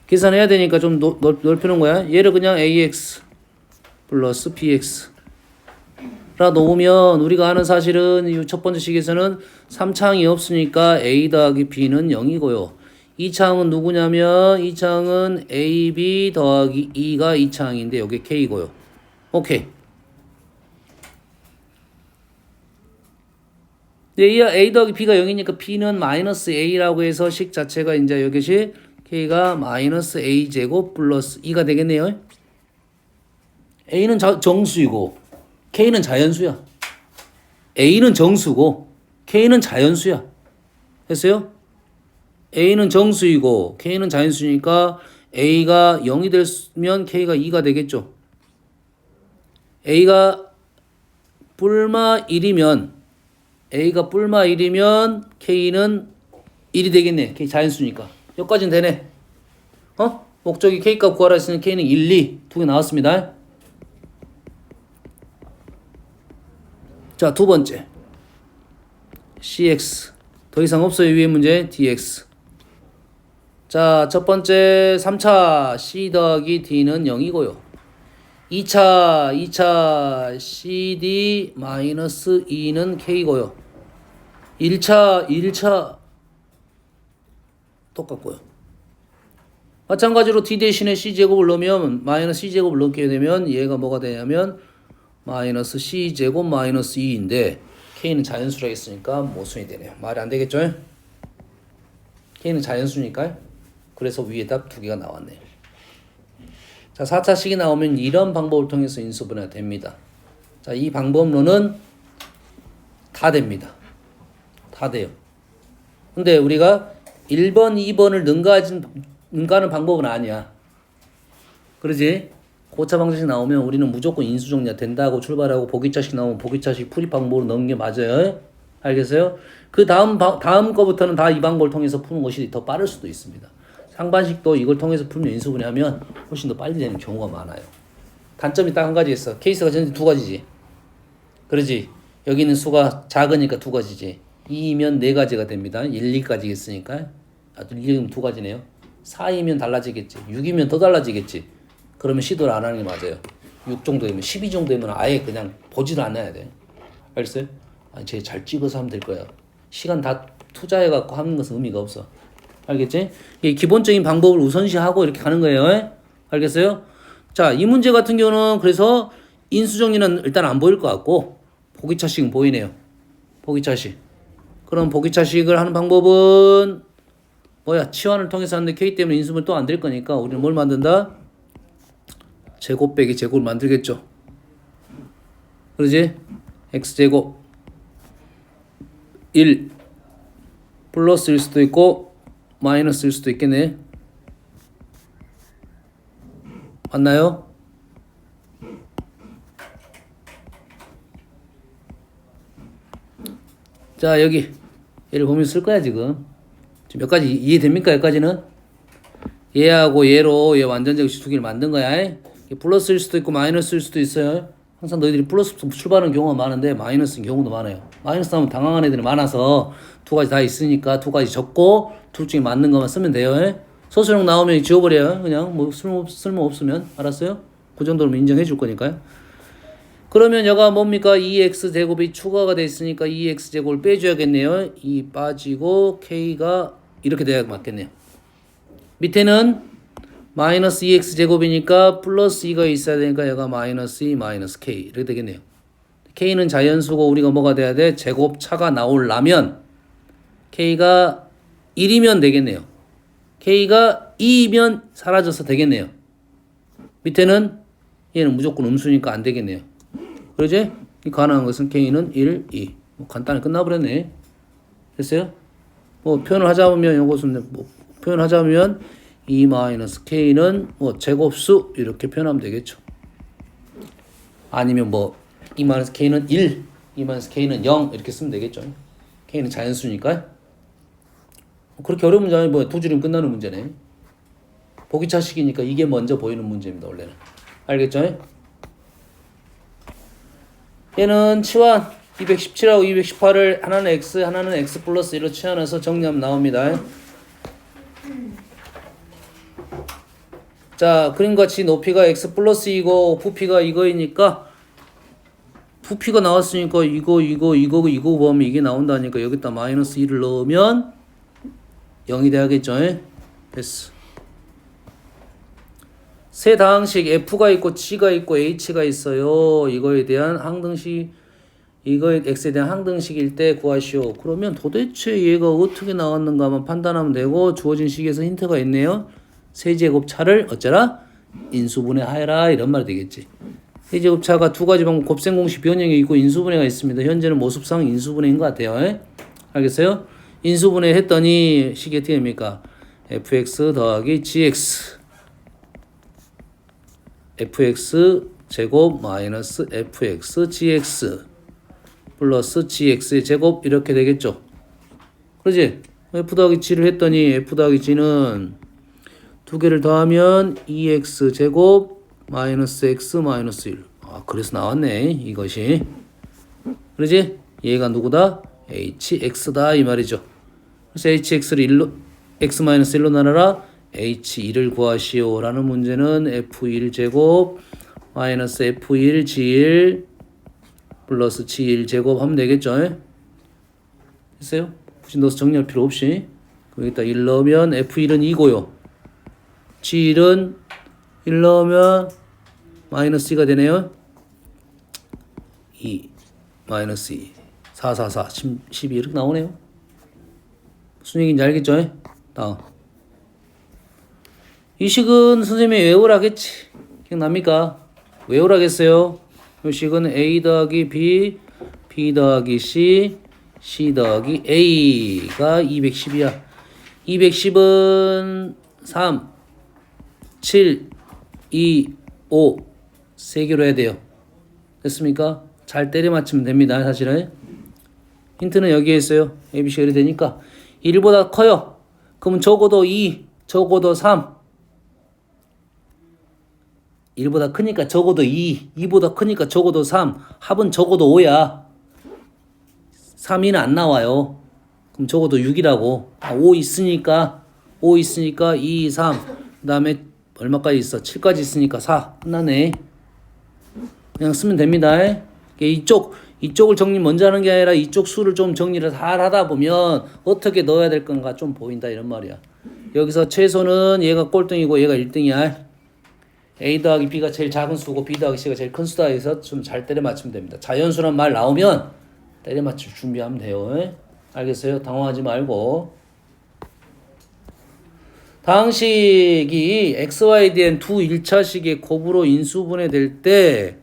계산해야 되니까 좀 넓혀놓은 거야. 얘를 그냥 ax 플러스 bx 라 놓으면 우리가 아는 사실은 이 첫 번째 식에서는 3차항이 없으니까 a 더하기 b는 0이고요. 2차항은 누구냐면 2차항은 ab 더하기 2가 2차항인데 여기 k고요. 오케이. a 더하기 b가 0이니까 b는 마이너스 a라고 해서 식 자체가 이제 여기시 k가 마이너스 a 제곱 플러스 2가 되겠네요. a는 정수이고 k는 자연수야. a는 정수고 k는 자연수야. 됐어요? a는 정수이고 k는 자연수니까 a가 0이 되면 k가 2가 되겠죠. a가 뿔마 1이면 k는 1이 되겠네. k 자연수니까. 여기까지는 되네. 목적이 k값 구하라 했으니 k는 1, 2 두 개 나왔습니다. 자, 두 번째. cx. 더 이상 없어요. 위에 문제. dx. 자, 첫 번째 3차 c 더하기 d는 0이고요. 2차 cd 마이너스 2는 k고요. 1차 똑같고요. 마찬가지로 d 대신에 c제곱을 넣으면 마이너스 c제곱을 넣게 되면 얘가 뭐가 되냐면 마이너스 c제곱 마이너스 2인데 k는 자연수라 했으니까 모순이 되네요. 말이 안 되겠죠? k는 자연수니까 그래서 위에다 두 개가 나왔네요. 자, 4차식이 나오면 이런 방법을 통해서 인수분해가 됩니다. 자, 이 방법론은 다 됩니다. 다 돼요. 근데 우리가 1번, 2번을 능가하는 방법은 아니야. 그러지? 고차 방정식 나오면 우리는 무조건 인수정리가 된다고 출발하고 보기차식 나오면 보기차식 풀이 방법으로 넣는 게 맞아요. 알겠어요? 그 다음 거부터는 다 이 방법을 통해서 푸는 것이 더 빠를 수도 있습니다. 상반식도 이걸 통해서 풀면 인수분해하면 훨씬 더 빨리 되는 경우가 많아요. 단점이 딱 한 가지 있어. 케이스가 전체 두 가지지. 그러지? 여기 있는 수가 작으니까 두 가지지. 2이면 네 가지가 됩니다. 1, 2까지 있으니까. 1이면 두 가지네요. 4이면 달라지겠지. 6이면 더 달라지겠지. 그러면 시도를 안 하는 게 맞아요. 6 정도 되면 12 정도 되면 아예 그냥 보지도 않아야 돼. 알겠어요? 아니, 쟤 잘 찍어서 하면 될 거야. 시간 다 투자해갖고 하는 것은 의미가 없어. 알겠지? 이 기본적인 방법을 우선시하고 이렇게 가는 거예요. 알겠어요? 자, 이 문제 같은 경우는 그래서 인수정리는 일단 안 보일 것 같고 보기차식은 보이네요. 보기차식. 그럼 보기차식을 하는 방법은 뭐야? 치환을 통해서 하는데 K 때문에 인수분해 또 안 될 거니까 우리는 뭘 만든다? 제곱 빼기 제곱을 만들겠죠. 그러지? x제곱 1 플러스일 수도 있고 마이너스일 수도 있겠네. 맞나요? 자, 여기 얘를 보면 쓸 거야 지금 몇 가지 이해됩니까? 여기까지는 얘하고 얘로 얘 완전적 두 개를 만든 거야. 플러스일 수도 있고 마이너스일 수도 있어요. 항상 너희들이 플러스 출발하는 경우가 많은데 마이너스인 경우도 많아요. 마이너스 하면 당황하는 애들이 많아서 두 가지 다 있으니까 두 가지 적고 둘 중에 맞는 것만 쓰면 돼요. 소수령 나오면 지워버려요. 그냥 뭐 쓸모 없으면. 알았어요? 그 정도로 인정해 줄 거니까요. 그러면 여가 뭡니까? 2x 제곱이 추가가 돼 있으니까 2x 제곱을 빼줘야겠네요. 2 빠지고 k가 이렇게 돼야 맞겠네요. 밑에는 마이너스 2x 제곱이니까 플러스 2가 있어야 되니까 얘가 마이너스 2 마이너스 k 이렇게 되겠네요. k는 자연수고 우리가 뭐가 돼야 돼? 제곱차가 나오려면 k가 1이면 되겠네요. k가 2이면 사라져서 되겠네요. 밑에는 얘는 무조건 음수니까 안 되겠네요. 그러지? 가능한 것은 k는 1, 2. 뭐 간단히 끝나버렸네. 됐어요? 뭐 표현을 하자면 이것은 뭐 표현하자면 2 마이너스 k는 뭐 제곱수 이렇게 표현하면 되겠죠. 아니면 뭐 2 마이너스 k는 1, 2 마이너스 k는 0 이렇게 쓰면 되겠죠. k는 자연수니까. 그렇게 어려운 문제 아니고 뭐 두 줄이면 끝나는 문제네. 보기차식이니까 이게 먼저 보이는 문제입니다. 원래는. 알겠죠? 얘는 치환 217하고 218을 하나는 x 하나는 x 플러스 1로 치환해서 정리하면 나옵니다. 자, 그림과 같이 높이가 x 플러스 2고 부피가 이거이니까 부피가 나왔으니까 이거 보면 이게 나온다니까 여기다 마이너스 1을 넣으면 0이 돼야겠죠. 됐어. 세 다항식 f가 있고 g가 있고 h가 있어요. 이거에 대한 항등식 이거의 x에 대한 항등식일 때 구하시오. 그러면 도대체 얘가 어떻게 나왔는가만 판단하면 되고 주어진 식에서 힌트가 있네요. 세제곱차를 어쩌라? 인수분해하여라 이런 말이 되겠지. 세제곱차가 두 가지 방법 곱셈공식 변형이 있고 인수분해가 있습니다. 현재는 모습상 인수분해인 것 같아요. 알겠어요? 인수분해 했더니 식이 어떻게 됩니까? fx 더하기 gx fx 제곱 마이너스 fx gx 플러스 gx의 제곱 이렇게 되겠죠. 그러지? f 더하기 g를 했더니 f 더하기 g는 두 개를 더하면 2x 제곱 마이너스 x 마이너스 1. 아, 그래서 나왔네 이것이. 그러지? 얘가 누구다? hx다 이 말이죠. 그래서 hx를 1로 x 마이너스 1로 나눠라 h2를 구하시오 라는 문제는 f1 제곱 마이너스 f1 g1 플러스 g1 제곱 하면 되겠죠. 됐어요? 굳이 넣어서 정리할 필요 없이. 그럼 여기다 1 넣으면 f1은 2고요. g1은 1 넣으면 마이너스 2가 되네요. 2 마이너스 2 4 4 4 12 이렇게 나오네요. 무슨 얘기인지 알겠죠? 다음 이 식은 선생님이 외우라겠지. 기억납니까? 외우라겠어요. 이 식은 a 더하기 b, b 더하기 c, c 더하기 a가 210이야. 210은 3, 7, 2, 5 세 개로 해야 돼요. 됐습니까? 잘 때려 맞추면 됩니다. 사실은 힌트는 여기에 있어요. ABC가 이렇게 되니까 1보다 커요. 그럼 적어도 2, 적어도 3. 1보다 크니까 적어도 2, 2보다 크니까 적어도 3. 합은 적어도 5야. 3, 2는 안 나와요. 그럼 적어도 6이라고. 5 있으니까 2, 3. 그 다음에 얼마까지 있어? 7까지 있으니까 4. 끝나네. 그냥 쓰면 됩니다. 이쪽을 정리 먼저 하는 게 아니라 이쪽 수를 좀 정리를 잘 하다 보면 어떻게 넣어야 될 건가 좀 보인다 이런 말이야. 여기서 최소는 얘가 꼴등이고 얘가 1등이야. A 더하기 B가 제일 작은 수고 B 더하기 C가 제일 큰 수다 해서 좀 잘 때려 맞추면 됩니다. 자연수란 말 나오면 때려 맞출 준비하면 돼요. 알겠어요? 당황하지 말고. 다항식이 XY된 두 1차식의 곱으로 인수분해될 때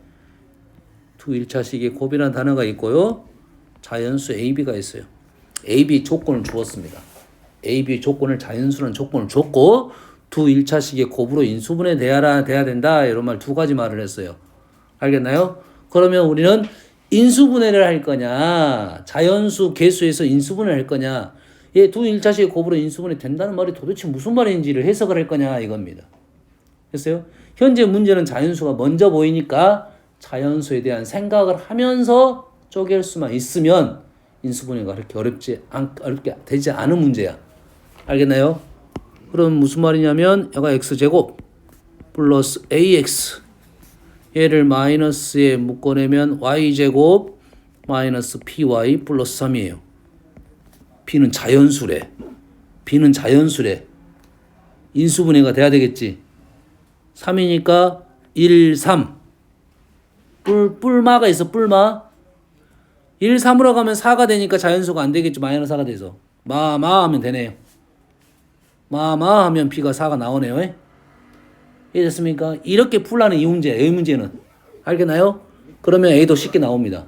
두 1차식의 곱이라는 단어가 있고요. 자연수 AB가 있어요. AB 조건을 주었습니다. AB 조건을 자연수라는 조건을 줬고 두 1차식의 곱으로 인수분해 돼야 된다. 이런 말 두 가지 말을 했어요. 알겠나요? 그러면 우리는 인수분해를 할 거냐 자연수 개수에서 인수분해를 할 거냐 얘 두 1차식의 곱으로 인수분해 된다는 말이 도대체 무슨 말인지를 해석을 할 거냐 이겁니다. 됐어요? 현재 문제는 자연수가 먼저 보이니까 자연수에 대한 생각을 하면서 쪼갤 수만 있으면 인수분해가 그렇게 어렵게 되지 않은 문제야. 알겠나요? 그럼 무슨 말이냐면 얘가 x제곱 플러스 ax 얘를 마이너스에 묶어내면 y제곱 마이너스 py 플러스 3이에요. b는 자연수래. 인수분해가 돼야 되겠지. 3이니까 1, 3. 뿔마가 있어, 뿔마. 1, 3으로 가면 4가 되니까 자연수가 안 되겠지. 마이너스 4가 돼서. 하면 되네요. 하면 b가 4가 나오네요. 이해됐습니까? 이렇게 풀라는 이 문제, 이 문제는. 알겠나요? 그러면 A도 쉽게 나옵니다.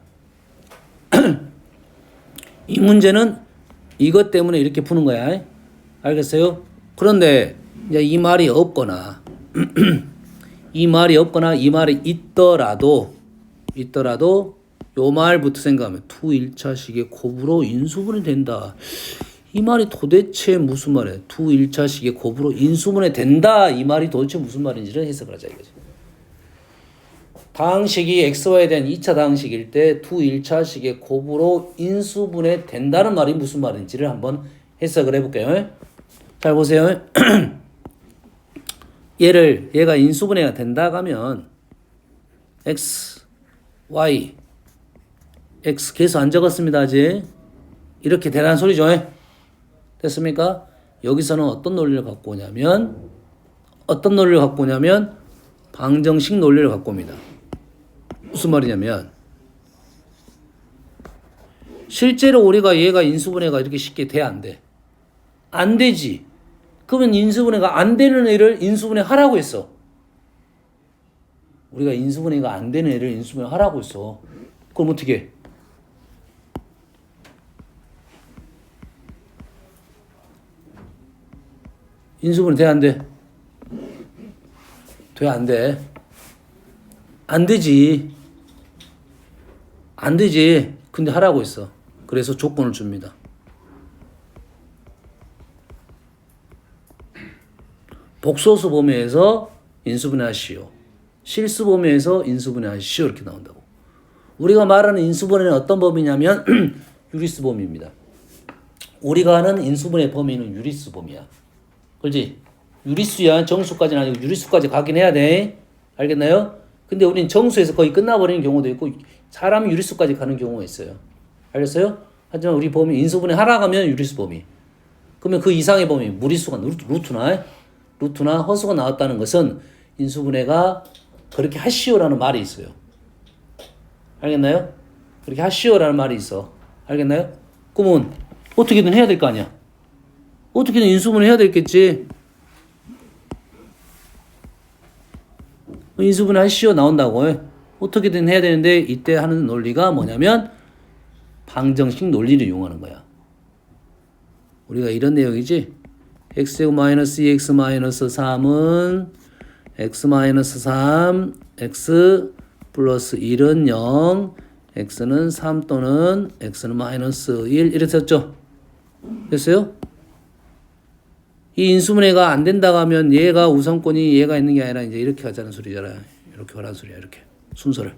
이 문제는 이것 때문에 이렇게 푸는 거야. 알겠어요? 그런데 이제 이 말이 없거나 이 말이 있더라도 요 말부터 생각하면 투 1차식의 곱으로 인수분해 된다. 이 말이 도대체 무슨 말이야? 투 1차식의 곱으로 인수분해 된다. 이 말이 도대체 무슨 말인지를 해석을 하자 이거지. 다항식이 xy에 대한 2차 다항식일 때 투 1차식의 곱으로 인수분해 된다는 말이 무슨 말인지를 한번 해석을 해볼게요. 잘 보세요. 얘가 인수분해가 된다 하면 x, y, x 계수 안 적었습니다. 아직. 이렇게 되라는 소리죠. 됐습니까? 여기서는 어떤 논리를 갖고 오냐면 방정식 논리를 갖고 옵니다. 무슨 말이냐면 실제로 우리가 얘가 인수분해가 이렇게 쉽게 돼 안 돼? 안 되지. 그러면 인수분해가 안 되는 애를 인수분해 하라고 했어. 우리가 인수분해가 안 되는 애를 인수분해 하라고 했어. 그럼 어떻게 해? 인수분해 돼 안 돼? 돼 안 돼? 안 되지. 안 되지. 근데 하라고 했어. 그래서 조건을 줍니다. 복소수 범위에서 인수분해 하시오. 실수 범위에서 인수분해 하시오. 이렇게 나온다고. 우리가 말하는 인수분해는 어떤 범위냐면 유리수 범위입니다. 우리가 하는 인수분해 범위는 유리수 범위야. 그렇지? 유리수야. 정수까지는 아니고 유리수까지 가긴 해야 돼. 알겠나요? 근데 우리는 정수에서 거의 끝나버리는 경우도 있고 사람이 유리수까지 가는 경우가 있어요. 알겠어요? 하지만 우리 범위 인수분해 하라 가면 유리수 범위. 그러면 그 이상의 범위 무리수가 루트나 허수가 나왔다는 것은 인수분해가 그렇게 하시오라는 말이 있어요. 알겠나요? 그렇게 하시오라는 말이 있어. 알겠나요? 그러면 어떻게든 해야 될 거 아니야. 어떻게든 인수분해 해야 되겠지. 인수분해 하시오 나온다고. 어떻게든 해야 되는데 이때 하는 논리가 뭐냐면 방정식 논리를 이용하는 거야. 우리가 이런 내용이지. x제곱 마이너스 2x 마이너스 3은 x 마이너스 3 x 플러스 1은 0 x는 3 또는 x는 마이너스 1 이렇게 썼죠. 됐어요? 이 인수분해가 안 된다고 하면 얘가 우선권이 얘가 있는 게 아니라 이제 이렇게 하자는 소리잖아요. 이렇게 하라는 소리야. 이렇게 순서를.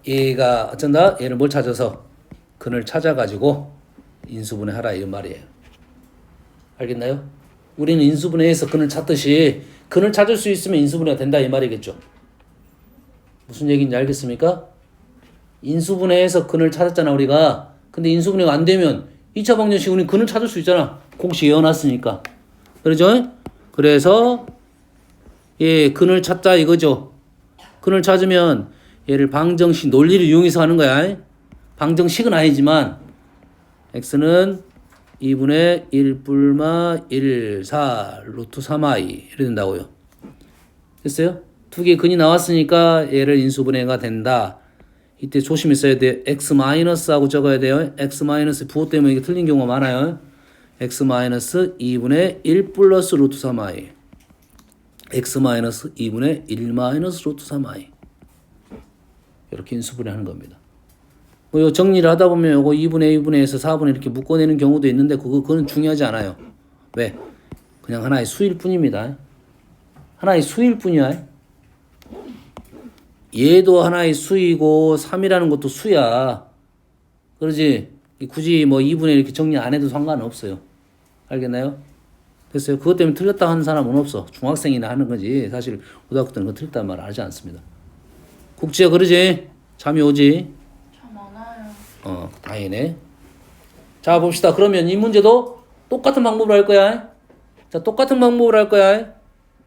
얘가 어쩐다? 얘를 뭘 찾아서 근을 찾아가지고 인수분해 하라 이 말이에요. 알겠나요? 우리는 인수분해에서 근을 찾듯이 근을 찾을 수 있으면 인수분해가 된다 이 말이겠죠. 무슨 얘기인지 알겠습니까? 인수분해에서 근을 찾았잖아 우리가. 근데 인수분해가 안 되면 2차 방정식 우리는 근을 찾을 수 있잖아. 공식 외워놨으니까. 그러죠? 그래서 예, 근을 찾자 이거죠. 근을 찾으면 얘를 방정식 논리를 이용해서 하는 거야. 방정식은 아니지만 x는 2분의 1 뿔마 1 4 루트 3i 이렇게 된다고요. 됐어요? 두 개 근이 나왔으니까 얘를 인수분해가 된다. 이때 조심했어야 돼. x-하고 적어야 돼요. x- 부호 때문에 이게 틀린 경우가 많아요. x-2분의 1 플러스 루트 3i x-2분의 1 마이너스 루트 3i 이렇게 인수분해 하는 겁니다. 뭐 요 정리를 하다 보면 요거 2분의 2분의에서 4분의 이렇게 묶어내는 경우도 있는데 그거는 중요하지 않아요. 왜? 그냥 하나의 수일 뿐입니다. 하나의 수일 뿐이야. 얘도 하나의 수이고 3이라는 것도 수야. 그러지 굳이 뭐 2분의 이렇게 정리 안 해도 상관없어요. 알겠나요? 됐어요? 그것 때문에 틀렸다 하는 사람은 없어. 중학생이나 하는 거지. 사실 고등학교 때는 그거 틀렸다는 말 하지 않습니다. 국지야 그러지? 잠이 오지? 참 많아요. 다행이네. 자 봅시다. 그러면 이 문제도 똑같은 방법으로 할 거야. 자 똑같은 방법으로 할 거야.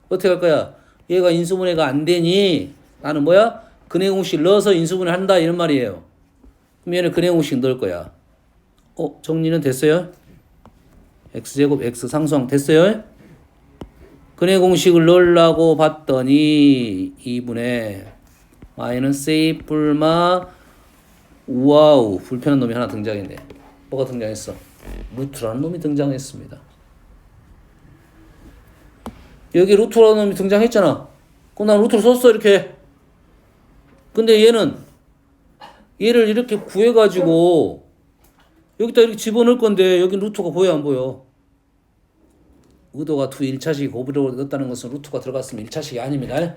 어떻게 할 거야? 얘가 인수분해가 안 되니 나는 뭐야? 근해 공식 넣어서 인수분해 한다 이런 말이에요. 그럼 얘는 근해 공식 넣을 거야. 정리는 됐어요? x제곱 x 상수항 됐어요? 근해 공식을 넣으려고 봤더니 2분의 마이너스 a 뿔마 우와우 불편한 놈이 하나 등장했네. 뭐가 등장했어? 루트라는 놈이 등장했습니다. 여기 루트라는 놈이 등장했잖아. 그럼 난 루트를 썼어 이렇게. 근데 얘를 이렇게 구해가지고 여기다 이렇게 집어넣을 건데 여기 루트가 보여 안 보여? 의도가 2 1차식 곱으로 넣었다는 것은 루트가 들어갔으면 1차식이 아닙니다.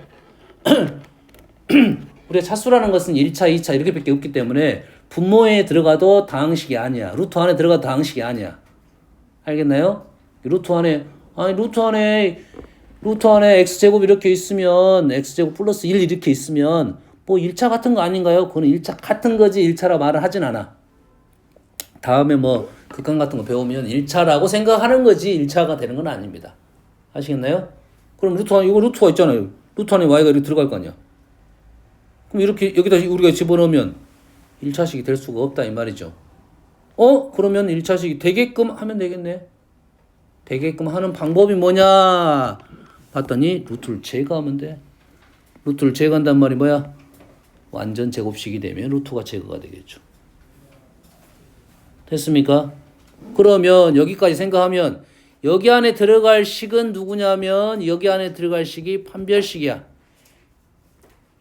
우리가 차수라는 것은 1차, 2차 이렇게밖에 없기 때문에 분모에 들어가도 다항식이 아니야. 루트 안에 들어가도 다항식이 아니야. 알겠나요? 루트 안에 x제곱 이렇게 있으면 x제곱 플러스 1 이렇게 있으면 뭐 1차 같은 거 아닌가요? 그거는 1차 같은 거지 1차라 말을 하진 않아. 다음에 뭐 극강 같은 거 배우면 1차라고 생각하는 거지 1차가 되는 건 아닙니다. 아시겠나요? 그럼 루트 안에 이거 루트가 있잖아요. 루트 안에 y가 이렇게 들어갈 거 아니야. 그럼 이렇게 여기다 우리가 집어넣으면 1차식이 될 수가 없다 이 말이죠. 그러면 1차식이 되게끔 하면 되겠네. 되게끔 하는 방법이 뭐냐 봤더니 루트를 제거하면 돼. 루트를 제거한단 말이 뭐야? 완전 제곱식이 되면 루트가 제거가 되겠죠. 됐습니까? 그러면 여기까지 생각하면 여기 안에 들어갈 식은 누구냐면 여기 안에 들어갈 식이 판별식이야.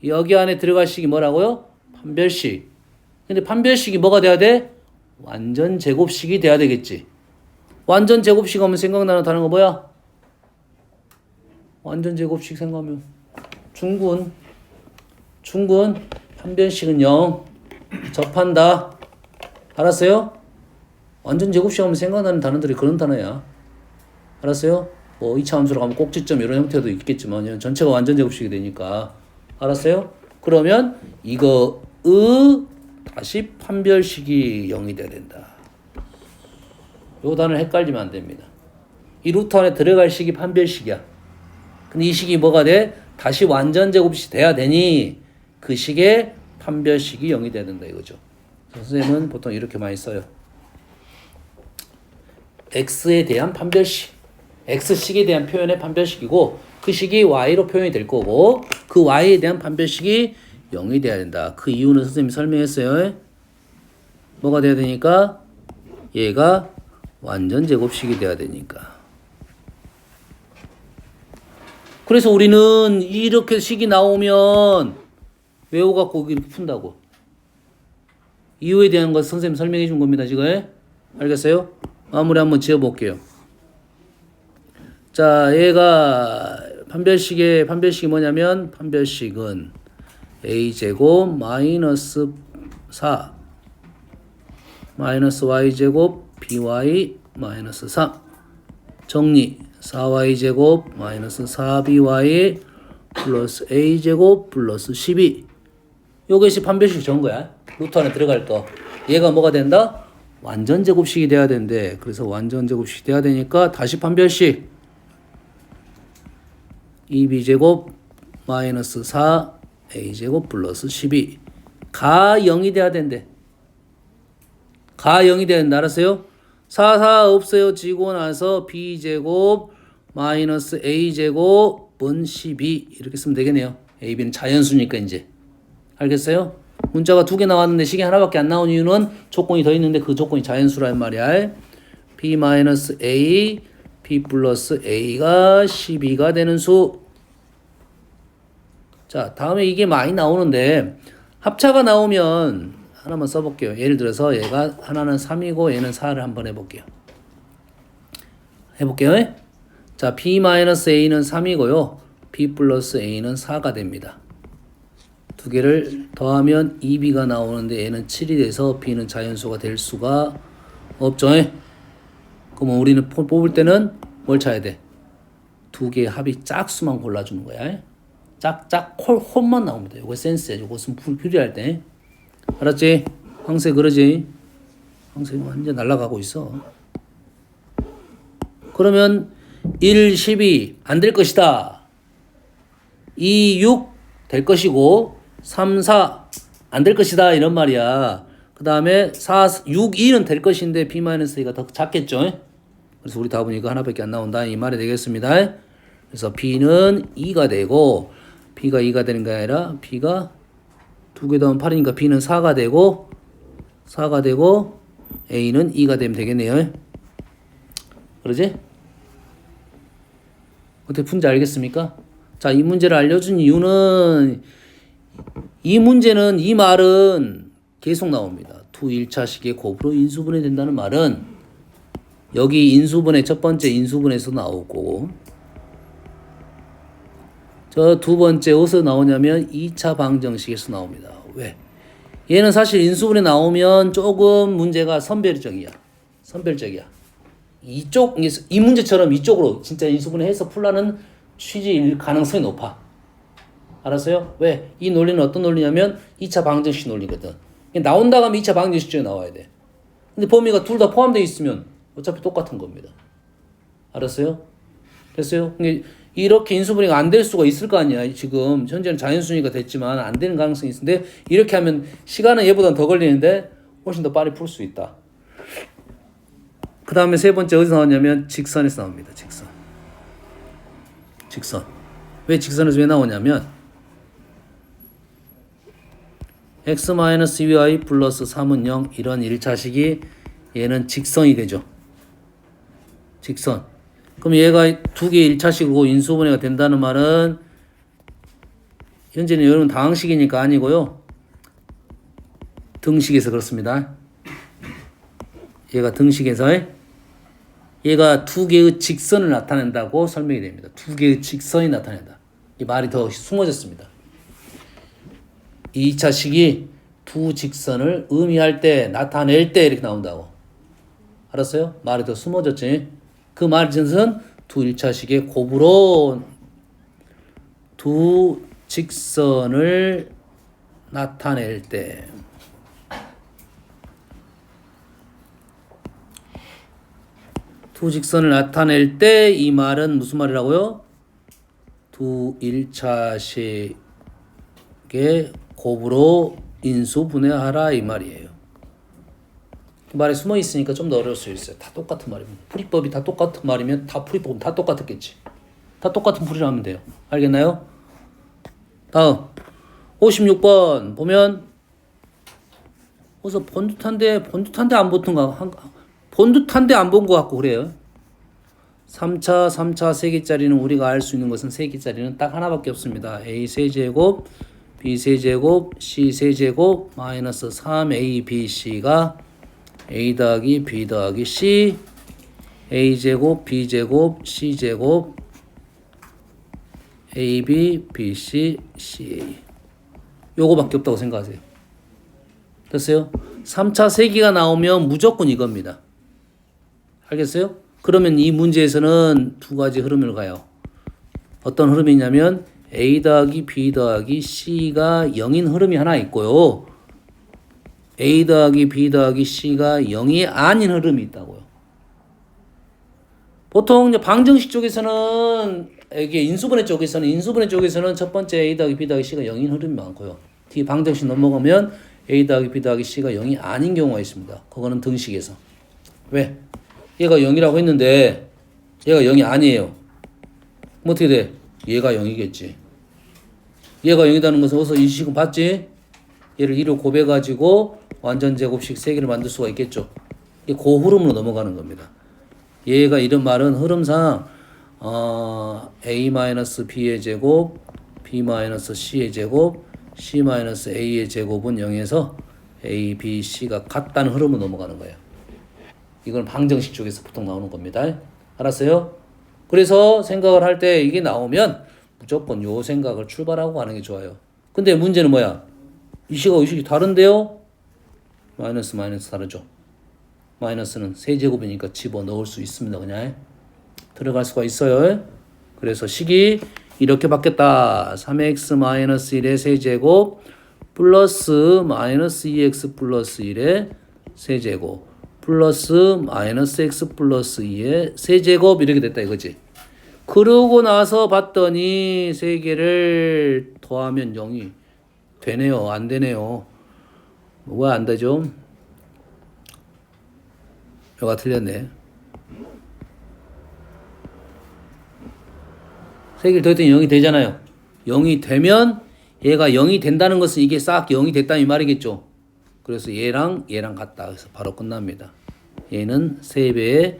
여기 안에 들어갈 식이 뭐라고요? 판별식. 근데 판별식이 뭐가 돼야 돼? 완전 제곱식이 돼야 되겠지. 완전 제곱식 하면 생각나는 단어가 뭐야? 완전 제곱식 생각하면 중군 판별식은 0 접한다. 알았어요? 완전 제곱식 하면 생각나는 단어들이 그런 단어야. 알았어요? 뭐 2차 함수로 가면 꼭지점 이런 형태도 있겠지만 전체가 완전 제곱식이 되니까. 알았어요? 그러면 다시 판별식이 0이 돼야 된다. 요 단어를 헷갈리면 안 됩니다. 이 루트 안에 들어갈 식이 판별식이야. 근데 이 식이 뭐가 돼? 다시 완전 제곱식이 돼야 되니 그 식의 판별식이 0이 돼야 된다 이거죠. 선생님은 보통 이렇게 많이 써요. x에 대한 판별식, x식에 대한 표현의 판별식이고 그 식이 y로 표현이 될 거고 그 y에 대한 판별식이 0이 돼야 된다. 그 이유는 선생님이 설명했어요. 뭐가 돼야 되니까? 얘가 완전 제곱식이 돼야 되니까. 그래서 우리는 이렇게 식이 나오면 외워갖고 이렇게 푼다고. 이유에 대한 것 선생님 설명해 준 겁니다. 지금 알겠어요? 마무리 한번 지어볼게요. 자, 얘가 판별식이 뭐냐면 판별식은 a제곱 마이너스 4 마이너스 y제곱 by 마이너스 3 정리 4y제곱 마이너스 4by 플러스 a제곱 플러스 12 요것이 판별식 좋은 거야. 루트 안에 들어갈 거. 얘가 뭐가 된다? 완전 제곱식이 돼야 된대. 그래서 완전 제곱식이 돼야 되니까 다시 판별식 2b제곱 마이너스 4a제곱 플러스 12 가 0이 돼야 된대. 가 0이 돼야 된다. 알았어요? 4 없어요. 지고 나서 b제곱 마이너스 a제곱은 12 이렇게 쓰면 되겠네요. a, b는 자연수니까 이제. 알겠어요? 문자가 두 개 나왔는데 식이 하나밖에 안 나온 이유는 조건이 더 있는데 그 조건이 자연수란 말이야. b 마이너스 a, b 플러스 a가 12가 되는 수. 자, 다음에 이게 많이 나오는데 합차가 나오면 하나만 써볼게요. 예를 들어서 얘가 하나는 3이고 얘는 4를 한번 해볼게요. 자, b 마이너스 a는 3이고요. b 플러스 a는 4가 됩니다. 두 개를 더하면 2b가 나오는데 얘는 7이 돼서 b는 자연수가 될 수가 없죠. 그러면 우리는 뽑을 때는 뭘 찾아야 돼? 두 개의 합이 짝수만 골라주는 거야. 짝짝 홀만 나옵니다. 이거 센스야. 이것은 풀이할 때. 알았지? 항세 그러지? 항세 완전 날아가고 있어. 그러면 1, 12 안 될 것이다. 2, 6 될 것이고 3, 4 안 될 것이다. 이런 말이야. 그 다음에 4, 6, 2는 될 것인데 b-a가 더 작겠죠. 그래서 우리 답은 이거 하나밖에 안 나온다. 이 말이 되겠습니다. 그래서 b는 2가 되고 b가 2가 되는 게 아니라 b가 2개 더하면 8이니까 b는 4가 되고 a는 2가 되면 되겠네요. 그러지? 어떻게 푼지 알겠습니까? 자, 이 문제를 알려준 이유는 이 문제는 이 말은 계속 나옵니다. 두 1차식의 곱으로 인수분해 된다는 말은 여기 인수분해 첫 번째 인수분해에서 나오고 저 두 번째 어디서 나오냐면 2차 방정식에서 나옵니다. 왜? 얘는 사실 인수분해 나오면 조금 문제가 선별적이야. 이 문제처럼 이쪽으로 진짜 인수분해 해서 풀라는 취지일 가능성이 높아. 알았어요? 왜? 이 논리는 어떤 논리냐면 2차 방정식 논리거든. 나온다고 하면 2차 방정식 중에 나와야 돼. 근데 범위가 둘 다 포함되어 있으면 어차피 똑같은 겁니다. 알았어요? 됐어요? 이렇게 인수분해가 안 될 수가 있을 거 아니야. 지금 현재는 자연수니까 됐지만 안 되는 가능성이 있는데 이렇게 하면 시간은 얘보다는 더 걸리는데 훨씬 더 빨리 풀 수 있다. 그 다음에 세 번째 어디서 나오냐면 직선에서 나옵니다. 직선. 왜 직선에서 왜 나오냐면 x-2y 플러스 3은 0 이런 1차식이 얘는 직선이 되죠. 직선. 그럼 얘가 두 개의 1차식이고 인수분해가 된다는 말은 현재는 여러분 당항식이니까 아니고요. 등식에서 그렇습니다. 얘가 등식에서 얘가 두 개의 직선을 나타낸다고 설명이 됩니다. 두 개의 직선이 나타낸다. 이 말이 더 숨어졌습니다. 2차식이 두 직선을 의미할 때, 나타낼 때 이렇게 나온다고. 알았어요? 말이 더 숨어졌지? 그 말뜻은 두 1차식의 곱으로 두 직선을 나타낼 때 두 직선을 나타낼 때 이 말은 무슨 말이라고요? 두 1차식의 곱으로 인수분해하라 이 말이에요. 그 말에 숨어 있으니까 좀 더 어려울 수 있어요. 다 똑같은 말이면 풀이법이 다 똑같은 말이면 다 풀이법은 다 똑같았겠지. 다 똑같은 풀이를 하면 돼요. 알겠나요? 다음 56번 보면 어서 번듯한데 안 붙은가? 번듯한데 안 본 것 같고 그래요. 3차 3개짜리는 우리가 알 수 있는 것은 3개짜리는 딱 하나밖에 없습니다. a 세제곱 b세제곱 c세제곱 마이너스 3abc가 a 더하기 b 더하기 c a제곱 b제곱 c제곱 ab bc ca 요거밖에 없다고 생각하세요. 됐어요? 3차 세기가 나오면 무조건 이겁니다. 알겠어요? 그러면 이 문제에서는 두 가지 흐름을 가요. 어떤 흐름이냐면 a 더하기 b 더하기 c가 0인 흐름이 하나 있고요. a 더하기 b 더하기 c가 0이 아닌 흐름이 있다고요. 보통 이제 방정식 쪽에서는 이게 인수분해 쪽에서는 첫 번째 a 더하기 b 더하기 c가 0인 흐름이 많고요. 뒤 방정식 넘어가면 a 더하기 b 더하기 c가 0이 아닌 경우가 있습니다. 그거는 등식에서. 왜? 얘가 0이라고 했는데 얘가 0이 아니에요. 그럼 어떻게 돼? 얘가 0이겠지. 얘가 0이라는 것은 어디서 이 식은 봤지? 얘를 2로 곱해가지고 완전 제곱식 3개를 만들 수가 있겠죠. 이게 그 흐름으로 넘어가는 겁니다. 얘가 이런 말은 흐름상 a-b의 제곱, b-c의 제곱, c-a의 제곱은 0에서 a, b, c가 같다는 흐름으로 넘어가는 거예요. 이건 방정식 쪽에서 보통 나오는 겁니다. 알았어요? 그래서 생각을 할 때 이게 나오면 무조건 요 생각을 출발하고 가는 게 좋아요. 근데 문제는 뭐야? 이 식하고 이 식이 다른데요? 마이너스 다르죠. 마이너스는 세제곱이니까 집어넣을 수 있습니다. 그냥 들어갈 수가 있어요. 그래서 식이 이렇게 바뀌었다. 3x-1의 세제곱 플러스 마이너스 2x 플러스 1의 세제곱 플러스 마이너스 x 플러스 2의 세제곱 이렇게 됐다 이거지. 그러고 나서 봤더니 세 개를 더하면 0이 되네요. 안 되네요. 뭐가 안 되죠? 여가 틀렸네. 세 개를 더했더니 0이 되잖아요. 0이 되면 얘가 0이 된다는 것은 이게 싹 0이 됐다 이 말이겠죠. 그래서 얘랑 같다. 그래서 바로 끝납니다. 얘는 3배의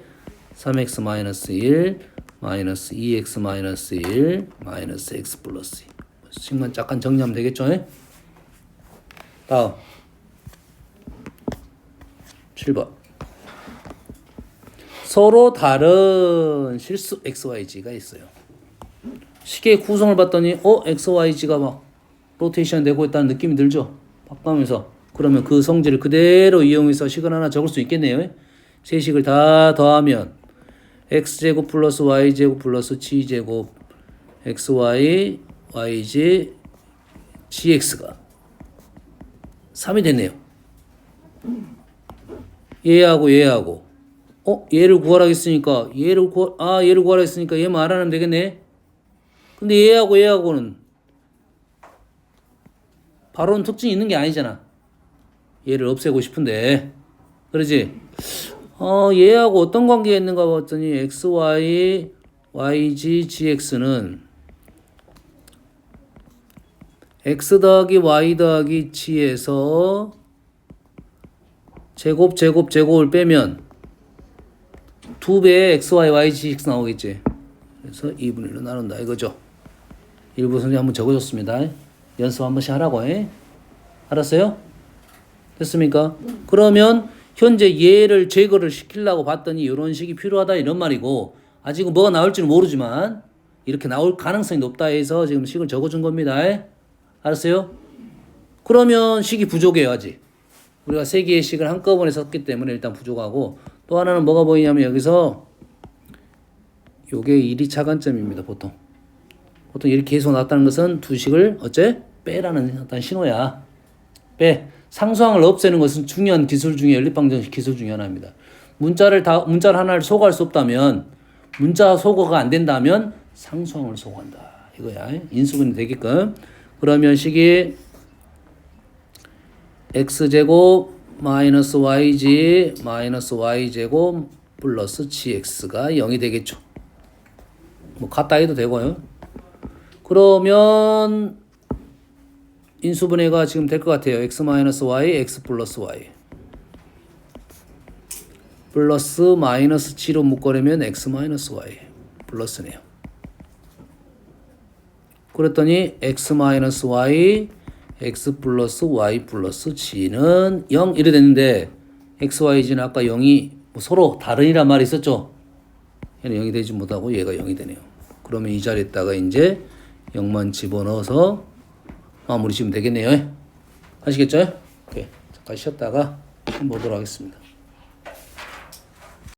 3x-1 마이너스 2x-1 마이너스 x 플러스 2. 식만 잠깐 정리하면 되겠죠? 다음 7번 서로 다른 실수 XYG가 있어요. 식의 구성을 봤더니 XYG가 막 로테이션 되고 있다는 느낌이 들죠? 바꾸면서 그러면 그 성질을 그대로 이용해서 식을 하나 적을 수 있겠네요. 세 식을 다 더하면 x제곱 플러스 y제곱 플러스 g제곱 xy yg gx가 3이 됐네요. 얘하고 얘를 구하라 했으니까 얘를 구하라 했으니까 얘만 알아내면 되겠네. 근데 얘하고는 바로는 특징이 있는 게 아니잖아. 얘를 없애고 싶은데 그러지? 얘하고 어떤 관계가 있는가 봤더니 xy yg gx는 x 더하기 y 더하기 g에서 제곱을 빼면 2배의 xy yg x 나오겠지. 그래서 2분의 1로 나눈다 이거죠. 일부 선생님 한번 적어줬습니다. 연습 한 번씩 하라고 해. 알았어요? 됐습니까? 그러면 현재 얘를 제거를 시키려고 봤더니 이런 식이 필요하다 이런 말이고 아직은 뭐가 나올지는 모르지만 이렇게 나올 가능성이 높다 해서 지금 식을 적어준 겁니다. 알았어요? 그러면 식이 부족해요 아직. 우리가 세 개의 식을 한꺼번에 썼기 때문에 일단 부족하고 또 하나는 뭐가 보이냐면 여기서 요게 1이 차관점입니다. 보통 이렇게 계속 나왔다는 것은 두 식을 어째? 빼라는 어떤 신호야. 빼. 상수항을 없애는 것은 중요한 기술 중에 연립방정식 기술 중에 하나입니다. 문자를 하나를 소거할 수 없다면 문자 소거가 안 된다면 상수항을 소거한다. 이거야. 인수분해 되게끔. 그러면 식이 x제곱 마이너스 yg 마이너스 y제곱 플러스 gx가 0이 되겠죠. 뭐 같다 해도 되고요. 그러면 인수분해가 지금 될 것 같아요. x 마이너스 y, x 플러스 y 플러스 마이너스 g로 묶어내면 x 마이너스 y 플러스네요. 그랬더니 x 마이너스 y x 플러스 y 플러스 g는 0 이래 됐는데 x, y, g는 아까 0이 뭐 서로 다른이란 말이 있었죠. 얘는 0이 되지 못하고 얘가 0이 되네요. 그러면 이 자리에다가 이제 0만 집어넣어서 마무리 지으면 되겠네요. 아시겠죠? 오케이. 잠깐 쉬었다가 보도록 하겠습니다.